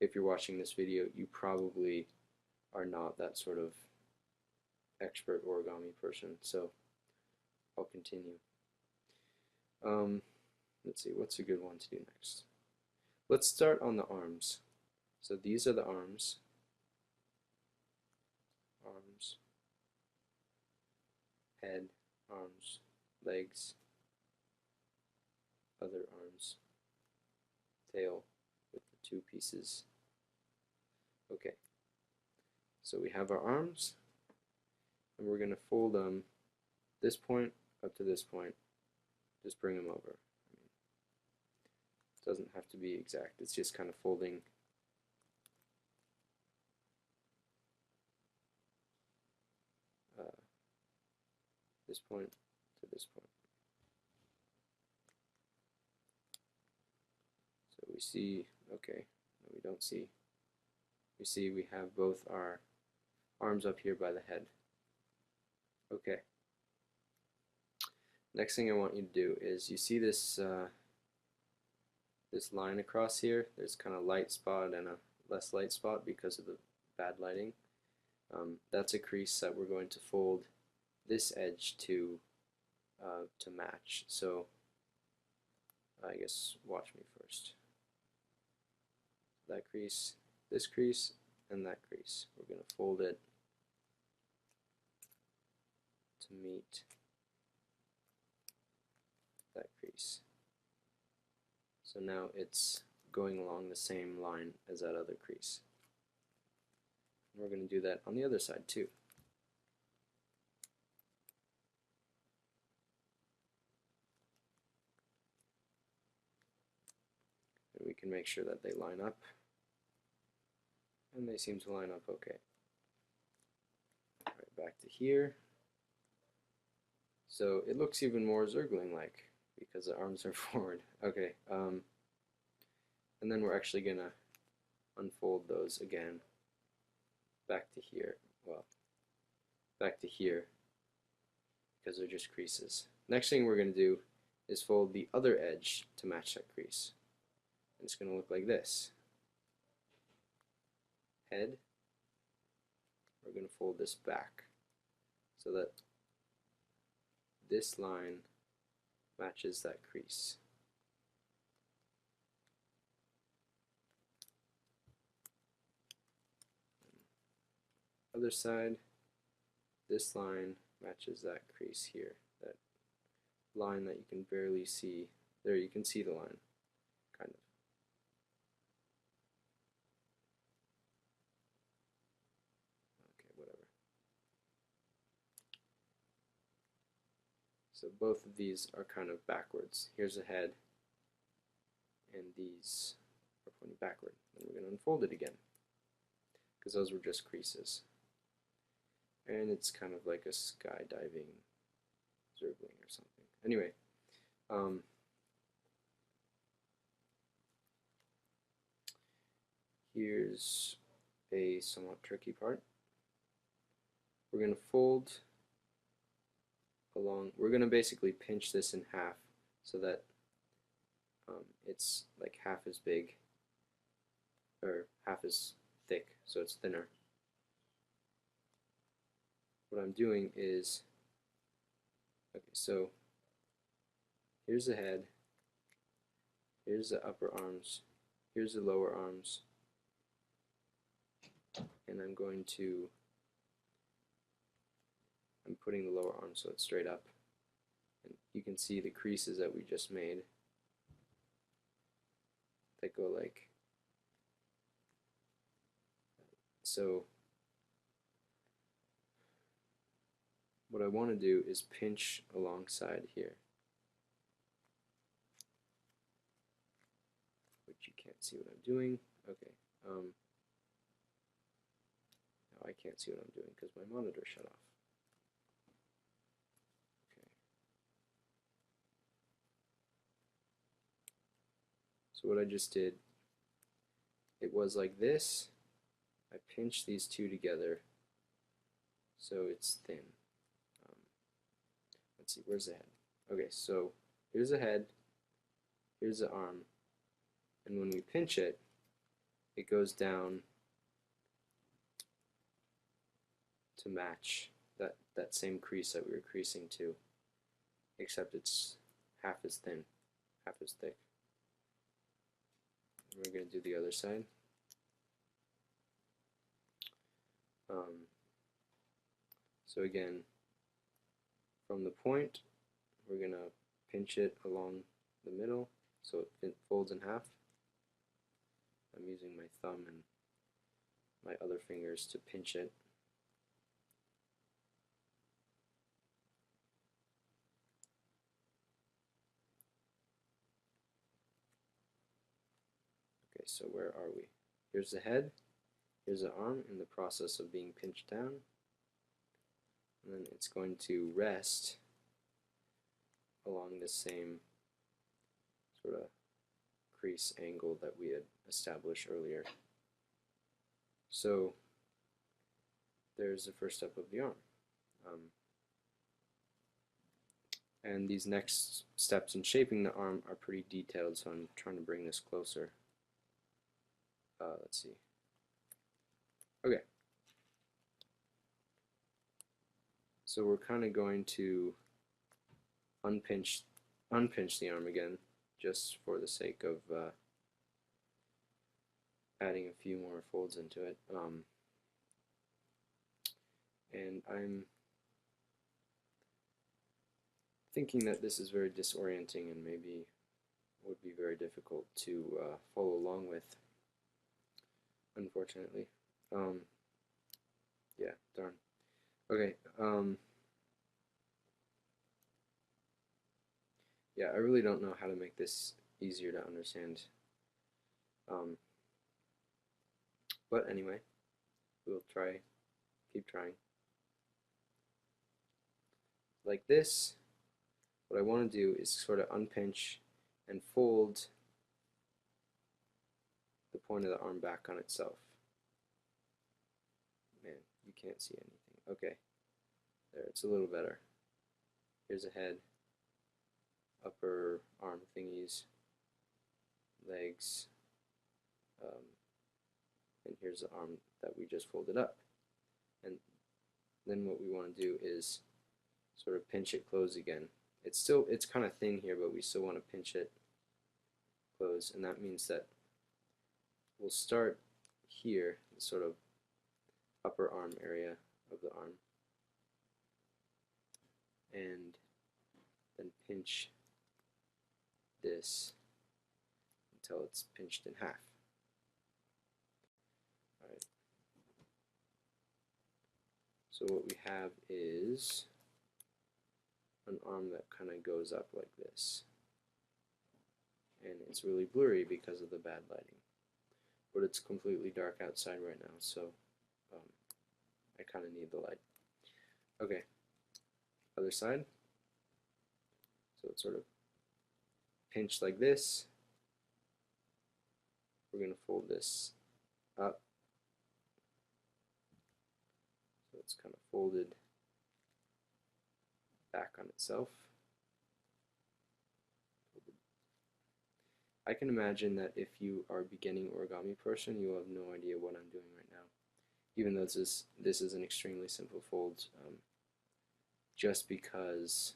if you're watching this video, you probably are not that sort of expert origami person, so I'll continue. Let's see, what's a good one to do next? Let's start on the arms. So these are the arms. Arms, head, arms, legs, other arms, tail with the two pieces. Okay, so we have our arms, and we're going to fold them this point up to this point. Just bring them over. It doesn't have to be exact, it's just kind of folding this point to this point. So we see, okay, no, we don't see. We see we have both our arms up here by the head. Okay. Next thing I want you to do is, you see this this line across here? There's kind of light spot and a less light spot because of the bad lighting. That's a crease that we're going to fold this edge to match. So I guess watch me first. That crease, this crease, and that crease. We're going to fold it to meet that crease. So now it's going along the same line as that other crease. And we're going to do that on the other side too. And we can make sure that they line up. And they seem to line up okay. Right, back to here. So it looks even more zergling-like because the arms are forward. Okay, and then we're actually going to unfold those again back to here. Well, back to here because they're just creases. Next thing we're going to do is fold the other edge to match that crease. And it's going to look like this. Head, we're going to fold this back so that this line matches that crease. Other side, this line matches that crease here, that line that you can barely see. There, you can see the line, kind of. Okay, whatever. So both of these are kind of backwards. Here's the head, and these are pointing backward. And we're going to unfold it again, because those were just creases. and it's kind of like a skydiving zergling or something. Anyway, here's a somewhat tricky part. We're going to fold along, we're going to basically pinch this in half so that it's like half as big, or half as thick, so it's thinner. What I'm doing is, okay, so here's the head, here's the upper arms, here's the lower arms, and I'm putting the lower arm so it's straight up. And you can see the creases that we just made that go like so. What I want to do is pinch alongside here, which you can't see what I'm doing. Okay, now I can't see what I'm doing because my monitor shut off. Okay. So what I just did, it was like this. I pinched these two together so it's thin. Let's see, where's the head? Okay, so here's the head, here's the arm, and when we pinch it, it goes down to match that same crease that we were creasing to, except it's half as thin, half as thick. And we're going to do the other side. So again, from the point, we're going to pinch it along the middle so it folds in half. I'm using my thumb and my other fingers to pinch it. Okay, so where are we? Here's the head, here's the arm in the process of being pinched down, and then it's going to rest along the same sort of crease angle that we had established earlier. So there's the first step of the arm. And these next steps in shaping the arm are pretty detailed, so I'm trying to bring this closer. Let's see. Okay. So we're kind of going to unpinch the arm again, just for the sake of adding a few more folds into it. And I'm thinking that this is very disorienting and maybe would be very difficult to follow along with, unfortunately. Yeah, darn. Okay, yeah, I really don't know how to make this easier to understand. But anyway, we'll try, keep trying. Like this, what I want to do is sort of unpinch and fold the point of the arm back on itself. Man, you can't see anything. Okay, there, it's a little better. Here's a head, upper arm thingies, legs, and here's the arm that we just folded up. And then what we want to do is sort of pinch it close again. It's kind of thin here, but we still want to pinch it close, and that means that we'll start here, the sort of upper arm area of the arm, and then pinch this until it's pinched in half. Alright. So what we have is an arm that kind of goes up like this. And it's really blurry because of the bad lighting. But it's completely dark outside right now, so I kind of need the light. Okay, other side. So it's sort of pinched like this. We're going to fold this up. So it's kind of folded back on itself. I can imagine that if you are a beginning origami person, you will have no idea what I'm doing right now, even though this is an extremely simple fold, just because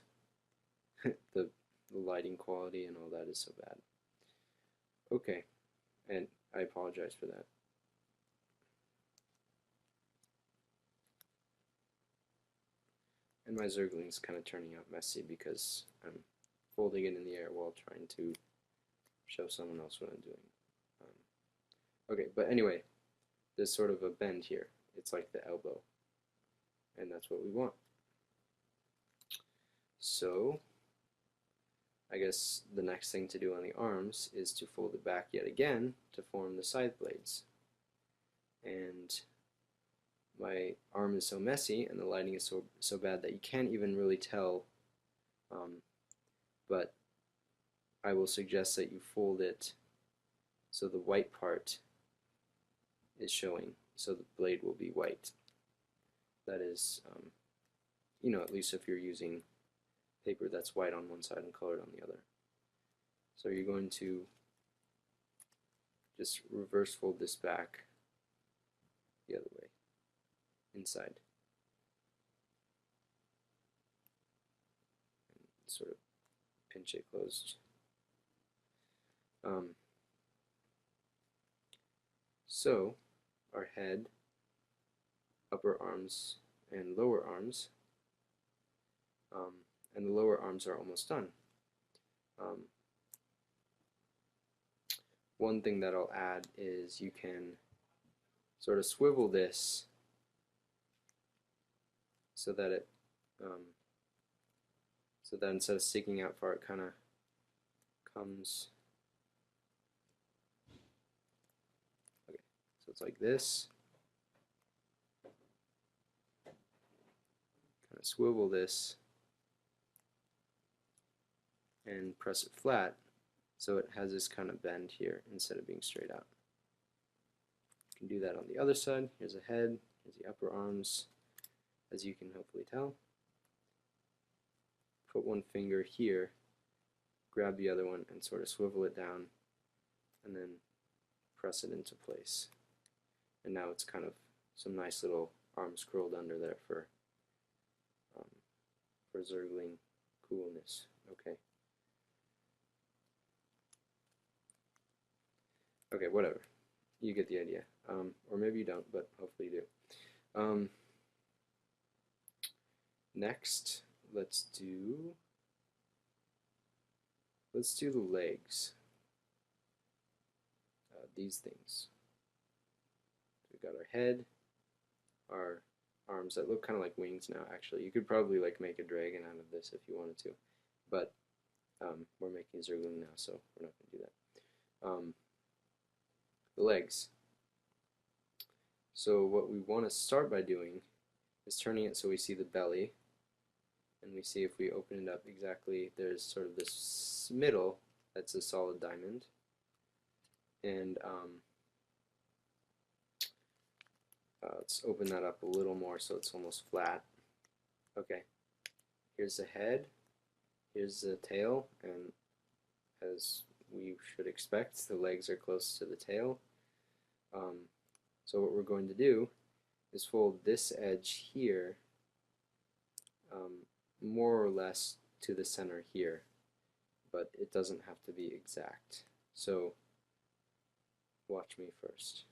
the lighting quality and all that is so bad. Okay, and I apologize for that. And my zergling is kind of turning out messy because I'm folding it in the air while trying to show someone else what I'm doing. Okay, but anyway, there's sort of a bend here. It's like the elbow, and that's what we want. So I guess the next thing to do on the arms is to fold it back yet again to form the side blades. And my arm is so messy and the lighting is so bad that you can't even really tell, but I will suggest that you fold it so the white part is showing, so the blade will be white. That is, at least if you're using paper that's white on one side and colored on the other. So you're going to just reverse fold this back the other way, inside. And sort of pinch it closed. So our head, upper arms, and lower arms, and the lower arms are almost done. One thing that I'll add is you can sort of swivel this so that it so that instead of sticking out far, it kind of comes. Okay, so it's like this. Kind of swivel this and press it flat so it has this kind of bend here instead of being straight out. You can do that on the other side. Here's the head, here's the upper arms, as you can hopefully tell. Put one finger here, grab the other one, and sort of swivel it down, and then press it into place. And now it's kind of some nice little arms curled under there for zergling coolness. Okay. Okay, whatever. You get the idea. Or maybe you don't, but hopefully you do. Next, let's do the legs. These things. We've got our head, our arms that look kind of like wings now. Actually, you could probably like make a dragon out of this if you wanted to, but we're making zergling now, so we're not going to do that. The legs. So what we want to start by doing is turning it so we see the belly, and we see if we open it up exactly, there's sort of this middle that's a solid diamond, and let's open that up a little more so it's almost flat. Okay, here's the head, here's the tail, and as we should expect, the legs are close to the tail. So what we're going to do is fold this edge here more or less to the center here, but it doesn't have to be exact. So watch me first.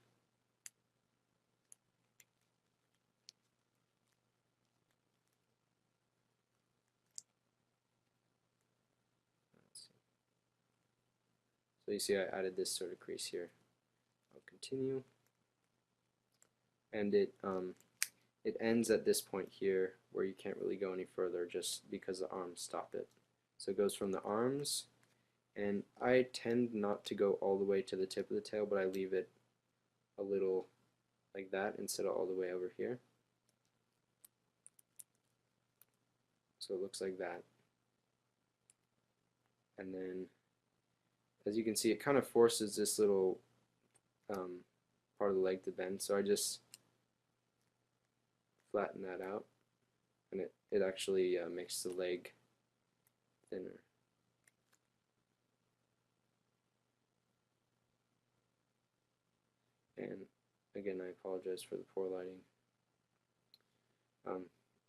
So you see I added this sort of crease here. I'll continue. And it ends at this point here where you can't really go any further just because the arms stop it. So it goes from the arms, and I tend not to go all the way to the tip of the tail, but I leave it a little like that instead of all the way over here. So it looks like that. And then, as you can see, it kind of forces this little part of the leg to bend. So I just flatten that out, and it actually makes the leg thinner. And again, I apologize for the poor lighting.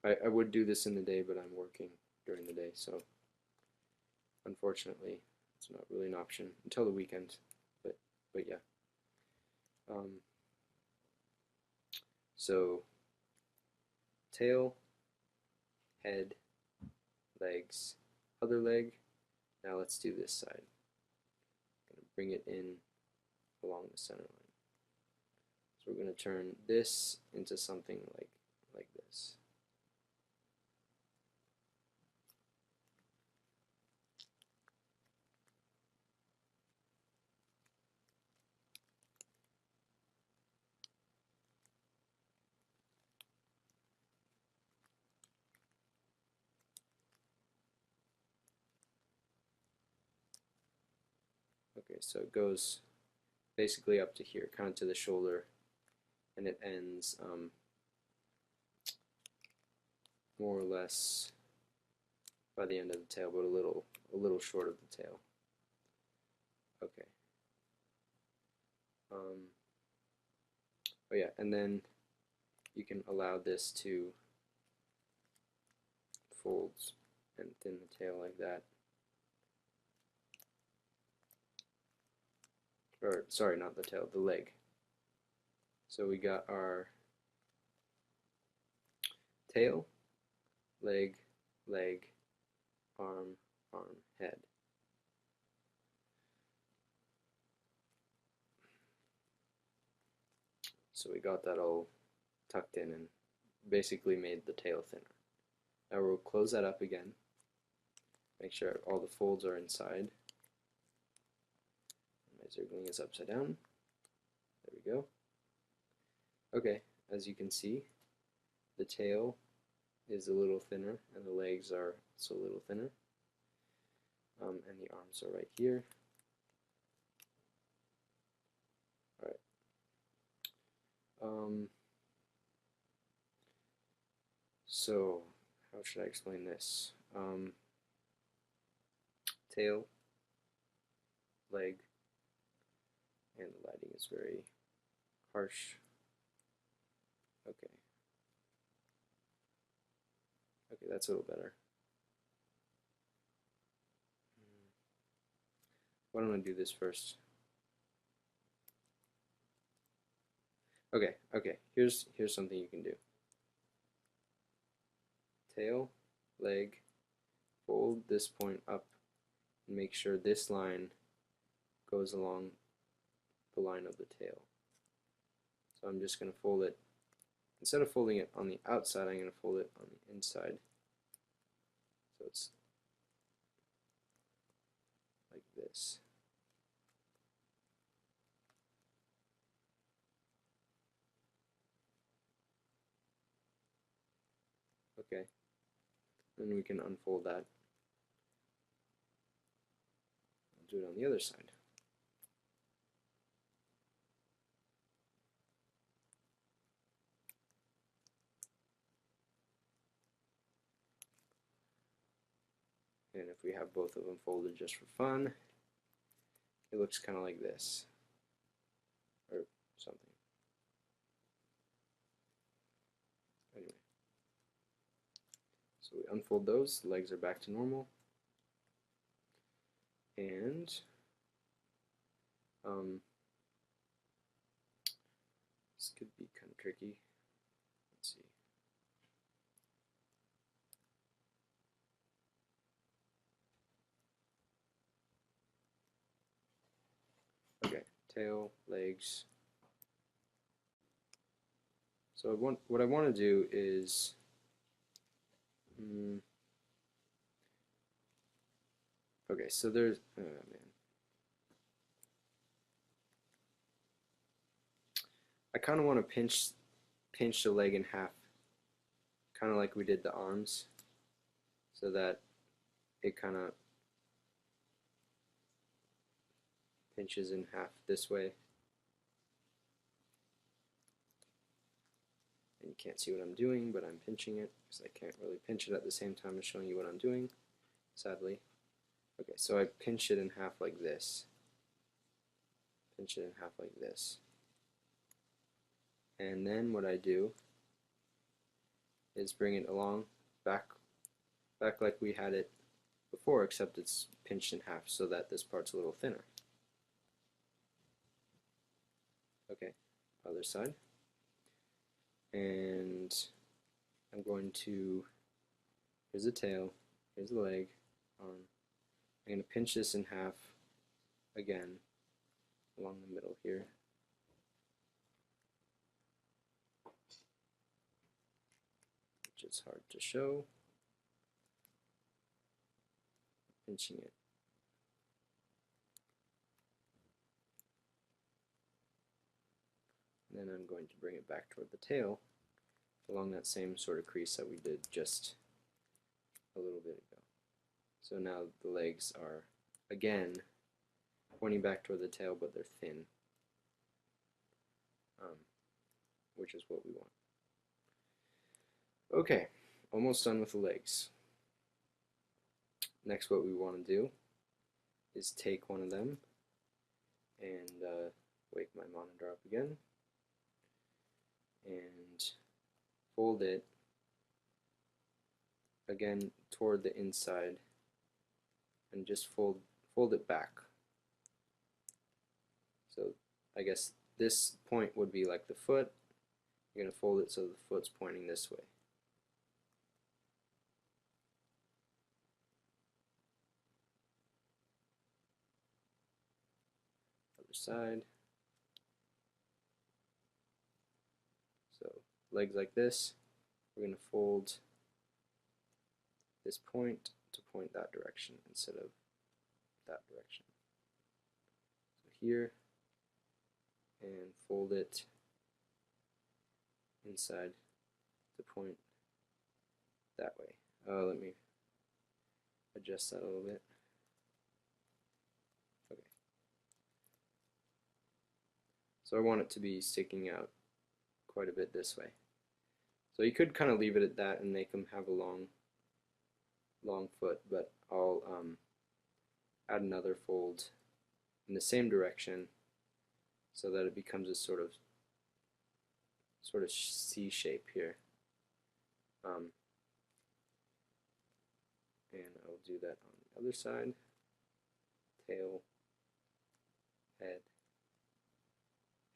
I would do this in the day, but I'm working during the day, so unfortunately it's not really an option until the weekend. But yeah. So tail, head, legs, other leg. Now let's do this side. I'm going to bring it in along the center line. So we're going to turn this into something like this. Okay, so it goes basically up to here, kind of to the shoulder, and it ends more or less by the end of the tail, but a little short of the tail. Okay. Oh yeah, and then you can allow this to fold and thin the tail like that. Or sorry, not the tail, the leg. So we got our tail, leg, leg, arm, arm, head. So we got that all tucked in and basically made the tail thinner. Now we'll close that up again. Make sure all the folds are inside. My zergling is upside down. There we go. Okay, as you can see, the tail is a little thinner and the legs are also a little thinner. And the arms are right here. Alright. So, how should I explain this? Tail, leg, and the lighting is very harsh. Okay. Okay, that's a little better. Why don't I do this first? Okay, here's something you can do. Tail, leg, fold this point up and make sure this line goes along the line of the tail. So I'm just going to fold it, instead of folding it on the outside, I'm going to fold it on the inside. So it's like this. Okay, then we can unfold that. I'll do it on the other side. And if we have both of them folded just for fun, it looks kind of like this, or something. Anyway, so we unfold those, the legs are back to normal, and this could be kind of tricky. Let's see. Okay, tail, legs. So what I want to do is okay, so there's man. I kind of want to pinch the leg in half, kind of like we did the arms. so that it kind of pinches in half this way. And you can't see what I'm doing, but I'm pinching it because I can't really pinch it at the same time as showing you what I'm doing, sadly. Okay, so I pinch it in half like this. Pinch it in half like this. And then what I do is bring it along back like we had it before, except it's pinched in half so that this part's a little thinner. Okay, other side. And I'm going to, here's the tail, here's the leg, arm. I'm going to pinch this in half again along the middle here. Which is hard to show. Pinching it. And then I'm going to bring it back toward the tail along that same sort of crease that we did just a little bit ago. So now the legs are again pointing back toward the tail, but they're thin, which is what we want. Okay, almost done with the legs. Next, what we want to do is take one of them and wake my monitor up again and fold it again toward the inside and just fold it back. So I guess this point would be like the foot. You're going to fold it so the foot's pointing this way. Other side. So legs like this. We're going to fold this point to point that direction instead of that direction. So here, and fold it inside to point that way. Let me adjust that a little bit. Okay. So I want it to be sticking out quite a bit this way. So you could kind of leave it at that and make them have a long foot, but I'll add another fold in the same direction so that it becomes a sort of C shape here. And I'll do that on the other side. Tail, head,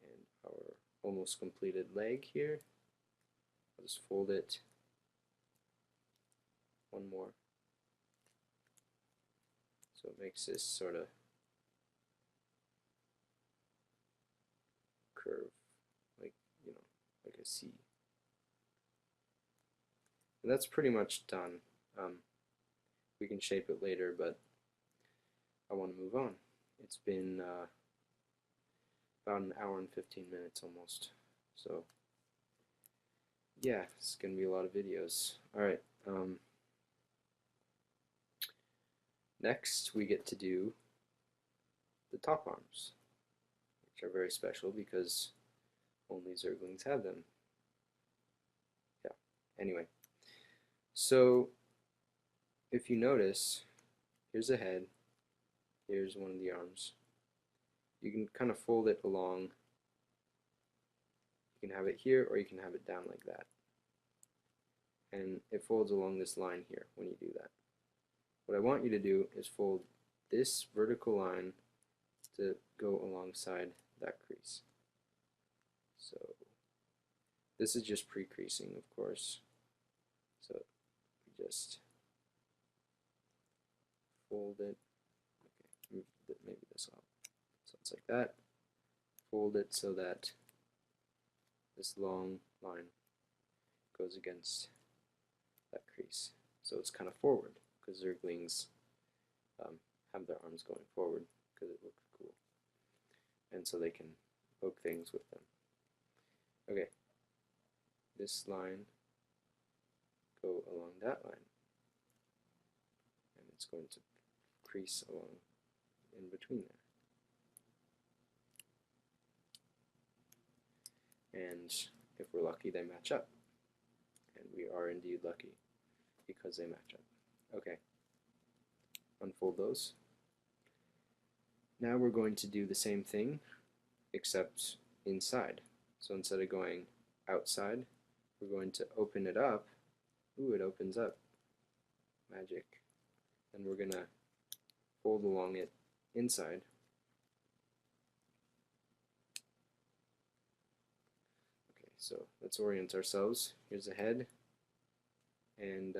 and our almost completed leg here. I'll just fold it one more. So it makes this sort of curve, like, you know, like a C. And that's pretty much done. We can shape it later, but I want to move on. It's been about an hour and 15 minutes almost. So yeah, it's going to be a lot of videos. Alright, next we get to do the top arms, which are very special because only zerglings have them. Yeah, anyway. So if you notice, here's the head, here's one of the arms. You can kind of fold it along. You can have it here or you can have it down like that. And it folds along this line here when you do that. What I want you to do is fold this vertical line to go alongside that crease. So this is just pre-creasing, of course. So we just fold it. Okay, maybe this out. So it's like that. Fold it so that this long line goes against that crease. So it's kind of forward because zerglings have their arms going forward because it looks cool. And so they can poke things with them. Okay, this line, go along that line. it's going to crease along in between there. And if we're lucky, they match up. And we are indeed lucky because they match up. Okay, unfold those. Now we're going to do the same thing except inside. So instead of going outside, we're going to open it up. Ooh, it opens up. Magic. And we're going to fold along it inside. Okay, so let's orient ourselves. Here's the head. And,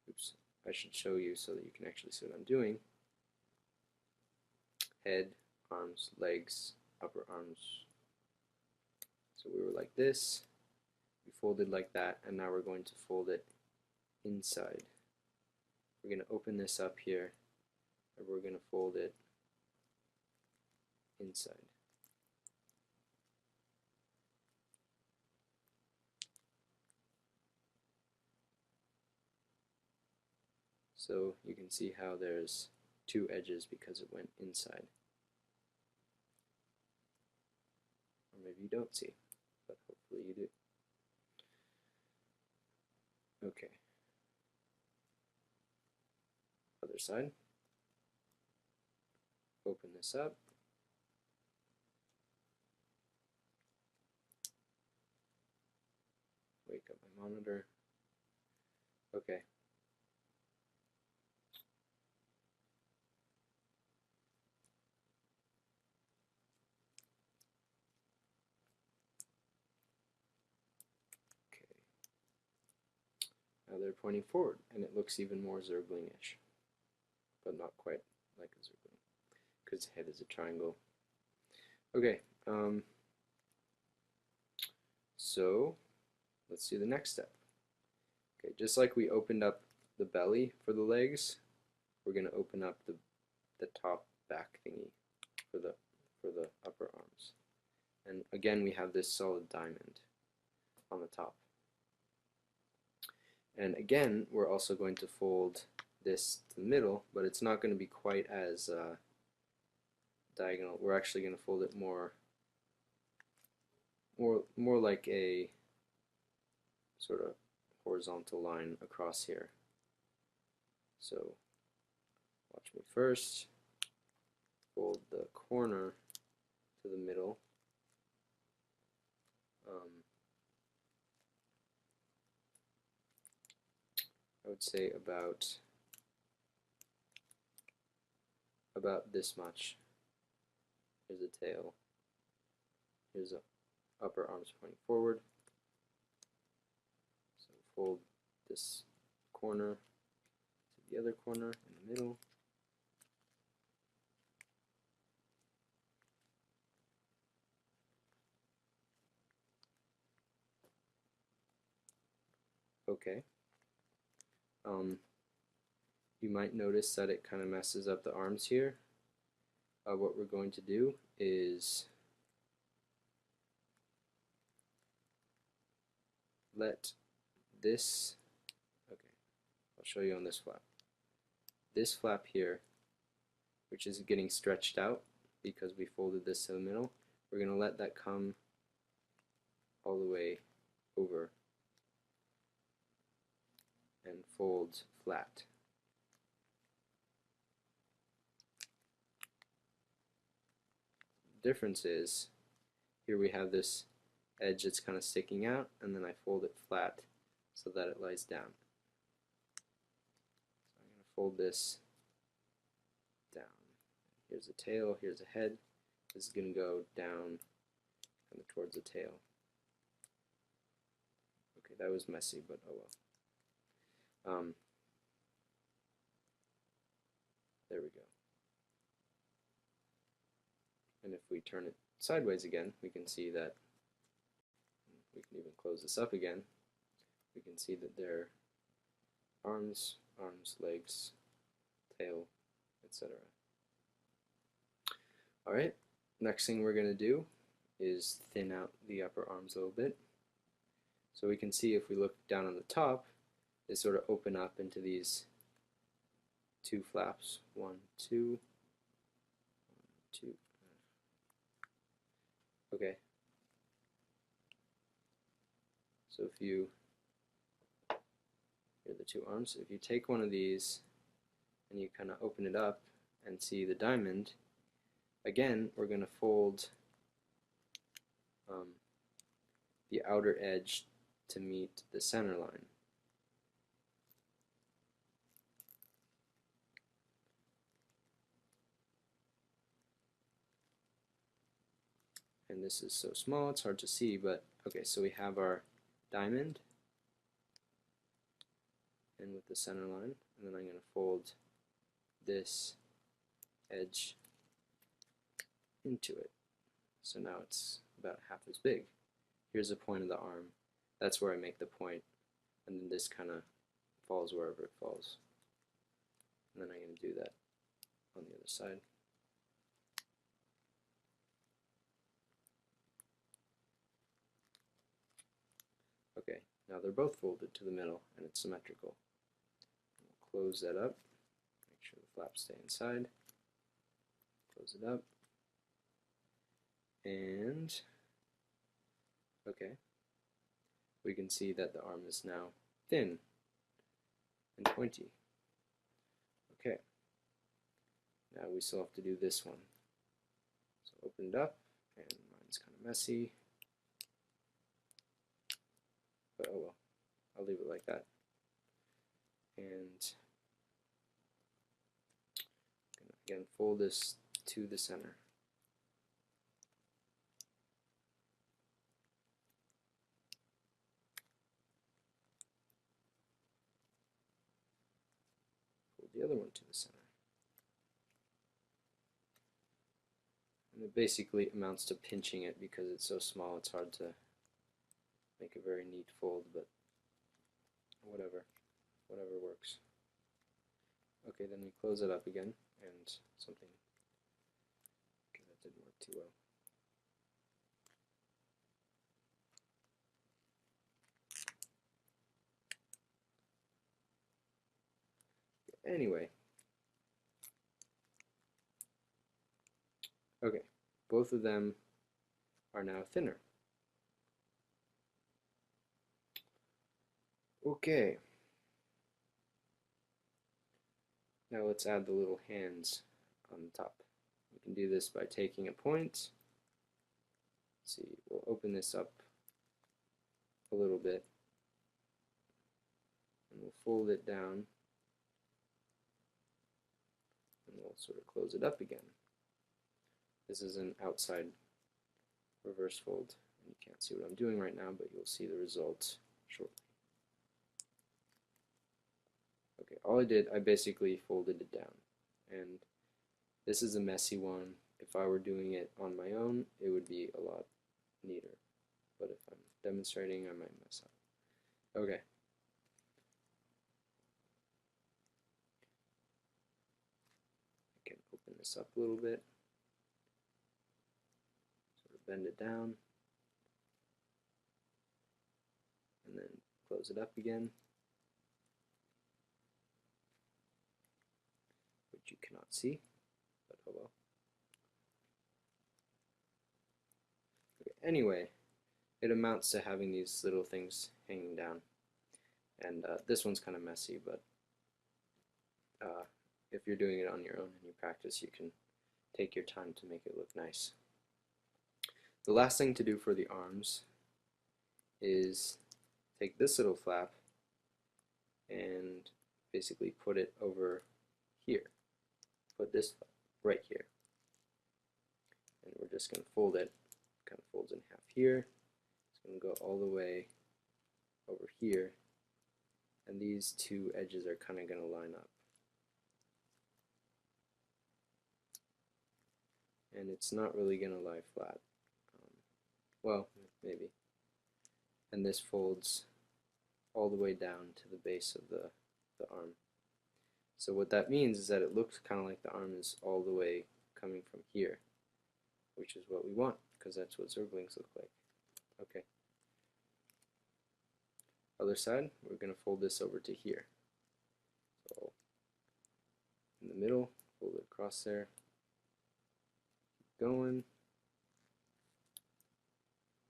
oops, I should show you so that you can actually see what I'm doing. Head, arms, legs, upper arms. So we were like this. We folded like that, and now we're going to fold it inside. We're going to open this up here, and we're going to fold it inside. So you can see how there's two edges because it went inside. Or maybe you don't see, but hopefully you do. Okay. Other side. Open this up. Wake up my monitor. Okay. Now they're pointing forward, and it looks even more zergling-ish, but not quite like a zergling, because the head is a triangle. Okay, so let's do the next step. Okay, just like we opened up the belly for the legs, we're going to open up the top back thingy for the upper arms. And again, we have this solid diamond on the top. And again, we're also going to fold this to the middle, but it's not going to be quite as diagonal. We're actually going to fold it more like a sort of horizontal line across here. So watch me first. Fold the corner to the middle. I would say about this much. Here's the tail. Here's the upper arms pointing forward. So fold this corner to the other corner in the middle. Okay. You might notice that it kind of messes up the arms here. What we're going to do is let this, okay, I'll show you on this flap. This flap here, which is getting stretched out because we folded this to the middle, we're going to let that come all the way over and fold flat. The difference is, here we have this edge that's kind of sticking out, and then I fold it flat so that it lies down. So I'm going to fold this down. Here's the tail, here's the head. This is going to go down kind of towards the tail. Okay, that was messy, but oh well. There we go. And if we turn it sideways again, we can see that, we can even close this up again, we can see that there are arms, legs, tail, etc. Alright, next thing we're going to do is thin out the upper arms a little bit. So we can see if we look down on the top, they sort of open up into these 2 flaps. 1, 2, 2. Okay. So if you, here are the 2 arms. If you take one of these and you kind of open it up and see the diamond, again, we're going to fold the outer edge to meet the center line. And this is so small it's hard to see, but okay, so we have our diamond and with the center line, and then I'm going to fold this edge into it. So now it's about half as big. Here's the point of the arm. That's where I make the point, and then this kind of falls wherever it falls. And then I'm going to do that on the other side. Okay, now they're both folded to the middle and it's symmetrical. We'll close that up, make sure the flaps stay inside, close it up, and okay, we can see that the arm is now thin and pointy. Okay, now we still have to do this one. So open it up, and mine's kind of messy. But oh well, I'll leave it like that. And I'm gonna again fold this to the center. Fold the other one to the center. And it basically amounts to pinching it because it's so small it's hard to make a very neat fold, but whatever works. Okay, then we close it up again, and something, okay, that didn't work too well. Anyway, okay, both of them are now thinner. Okay, now let's add the little hands on the top. We can do this by taking a point. Let's see, we'll open this up a little bit and we'll fold it down and we'll sort of close it up again. This is an outside reverse fold. You can't see what I'm doing right now, but you'll see the result shortly. Okay, all I did, I basically folded it down, and this is a messy one. If I were doing it on my own, it would be a lot neater, but if I'm demonstrating, I might mess up. Okay. I can open this up a little bit, sort of bend it down, and then close it up again, which you cannot see, but oh well. Okay, anyway, it amounts to having these little things hanging down, and this one's kind of messy, but if you're doing it on your own and you practice, you can take your time to make it look nice. The last thing to do for the arms is take this little flap and basically put it over here. Put this flap right here. And we're just going to fold it. Kind of folds in half here. It's going to go all the way over here. And these two edges are kind of going to line up. And it's not really going to lie flat. Well, maybe. And this folds all the way down to the base of the arm. So what that means is that it looks kind of like the arm is all the way coming from here, which is what we want, because that's what zerglings look like. Okay. Other side, we're going to fold this over to here. So middle, fold it across there, keep going,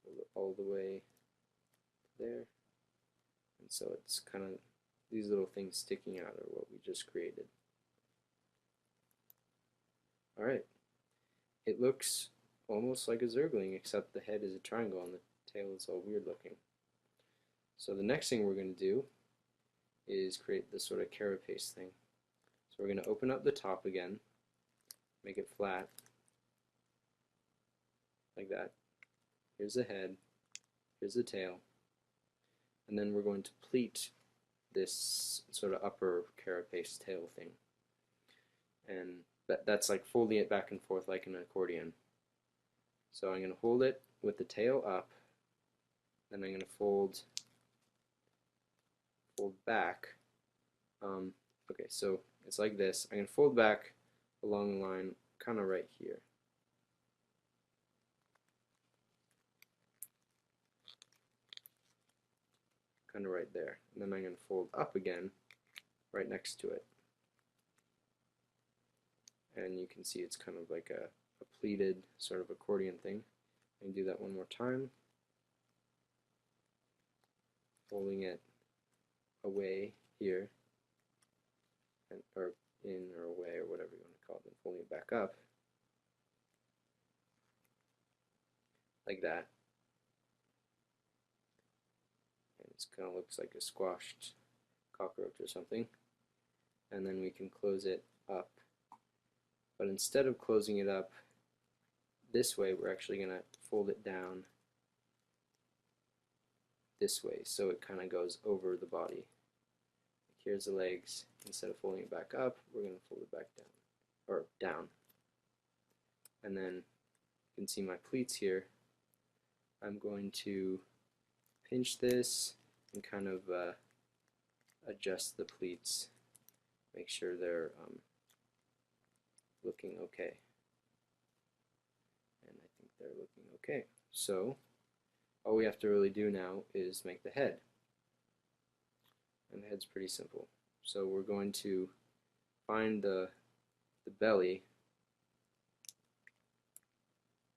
fold it all the way there, and so it's kind of these little things sticking out are what we just created. Alright, it looks almost like a zergling, except the head is a triangle and the tail is all weird looking. So the next thing we're going to do is create this sort of carapace thing. So we're going to open up the top again, make it flat, like that. Here's the head, here's the tail, and then we're going to pleat this sort of upper carapace tail thing. And that's like folding it back and forth like an accordion. So I'm going to hold it with the tail up, then I'm going to fold back. Okay, so it's like this. I'm going to fold back along the line, kind of right here. Kind of right there. And then I'm going to fold up again, right next to it. And you can see it's kind of like a pleated sort of accordion thing. I can do that one more time. Folding it away here, or in or away or whatever you want to call it, and folding it back up like that. And it kind of looks like a squashed cockroach or something. And then we can close it up. But instead of closing it up this way, we're actually going to fold it down this way, so it kind of goes over the body. Here's the legs. Instead of folding it back up, we're going to fold it back down, or down. And then you can see my pleats here. I'm going to pinch this and kind of adjust the pleats, make sure they're looking okay. And I think they're looking okay. So all we have to really do now is make the head. And the head's pretty simple. So we're going to find the belly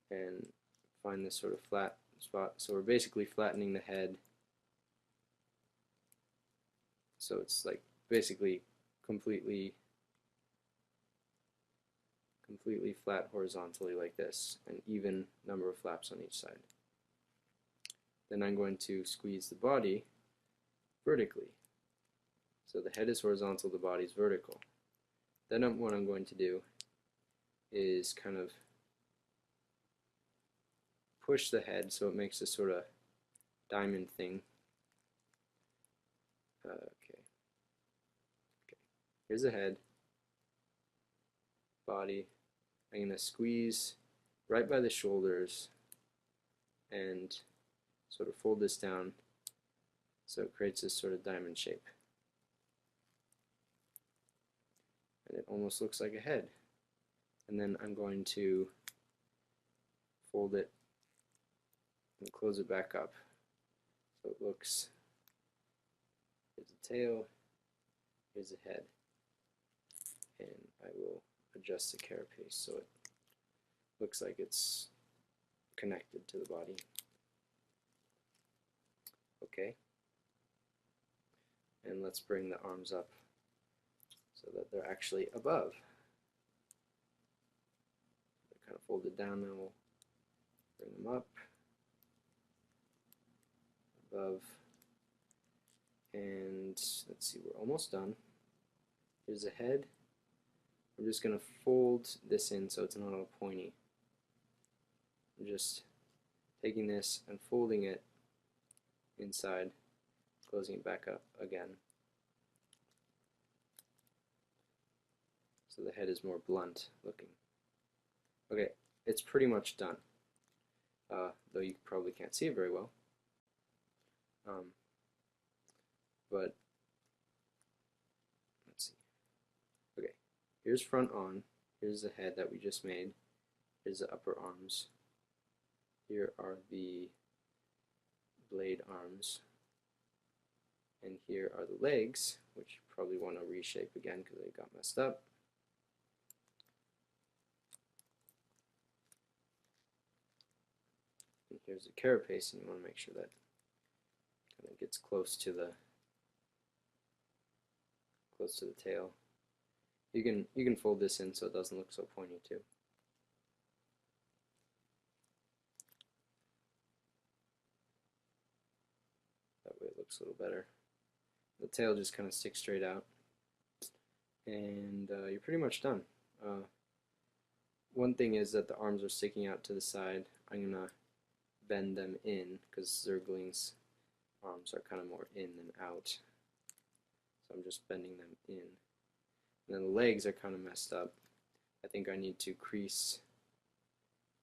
and find this sort of flat spot. So we're basically flattening the head. So it's like basically completely flat horizontally like this, an even number of flaps on each side. Then I'm going to squeeze the body vertically. So the head is horizontal, the body is vertical. Then what I'm going to do is kind of push the head so it makes this sort of diamond thing. Okay. Here's the head, body. I'm going to squeeze right by the shoulders and sort of fold this down so it creates this sort of diamond shape. And it almost looks like a head. And then I'm going to fold it and close it back up so it looks, here's the tail, here's the head, and I will adjust the carapace so it looks like it's connected to the body. Okay, and let's bring the arms up so that they're actually above. They're kind of folded down, now we'll bring them up, above, and let's see, we're almost done. Here's the head. I'm just going to fold this in so it's not all pointy. I'm just taking this and folding it inside, closing it back up again. So the head is more blunt looking. Okay, it's pretty much done, though you probably can't see it very well. But let's see. Okay, here's front on, here's the head that we just made, here's the upper arms, here are the blade arms, and here are the legs, which you probably want to reshape again because they got messed up. here's the carapace, and you want to make sure that kind of gets close to the tail. You can fold this in so it doesn't look so pointy too. That way it looks a little better. The tail just kind of sticks straight out, and you're pretty much done. One thing is that the arms are sticking out to the side. I'm gonna bend them in because zergling's arms are kind of more in than out. So I'm just bending them in. And then the legs are kind of messed up. I think I need to crease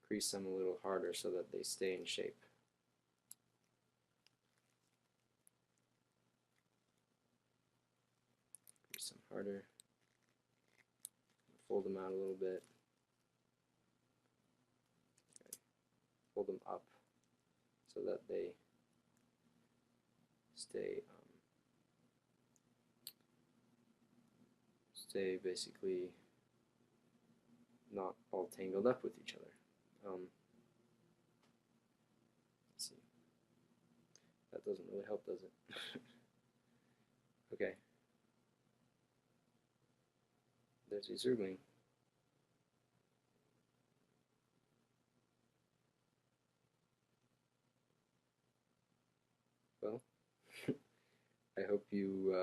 them a little harder so that they stay in shape. Crease them harder. Fold them out a little bit. Okay. Fold them up so that they stay basically not all tangled up with each other. Let's see. That doesn't really help, does it? Okay. There's a zergling. Well, I hope you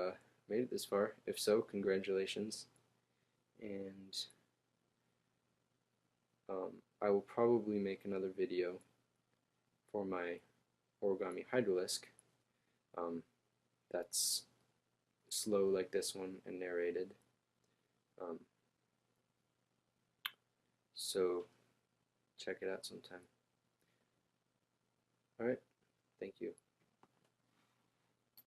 made it this far. If so, congratulations. And I will probably make another video for my origami hydralisk that's slow like this one and narrated. So check it out sometime. Alright, thank you.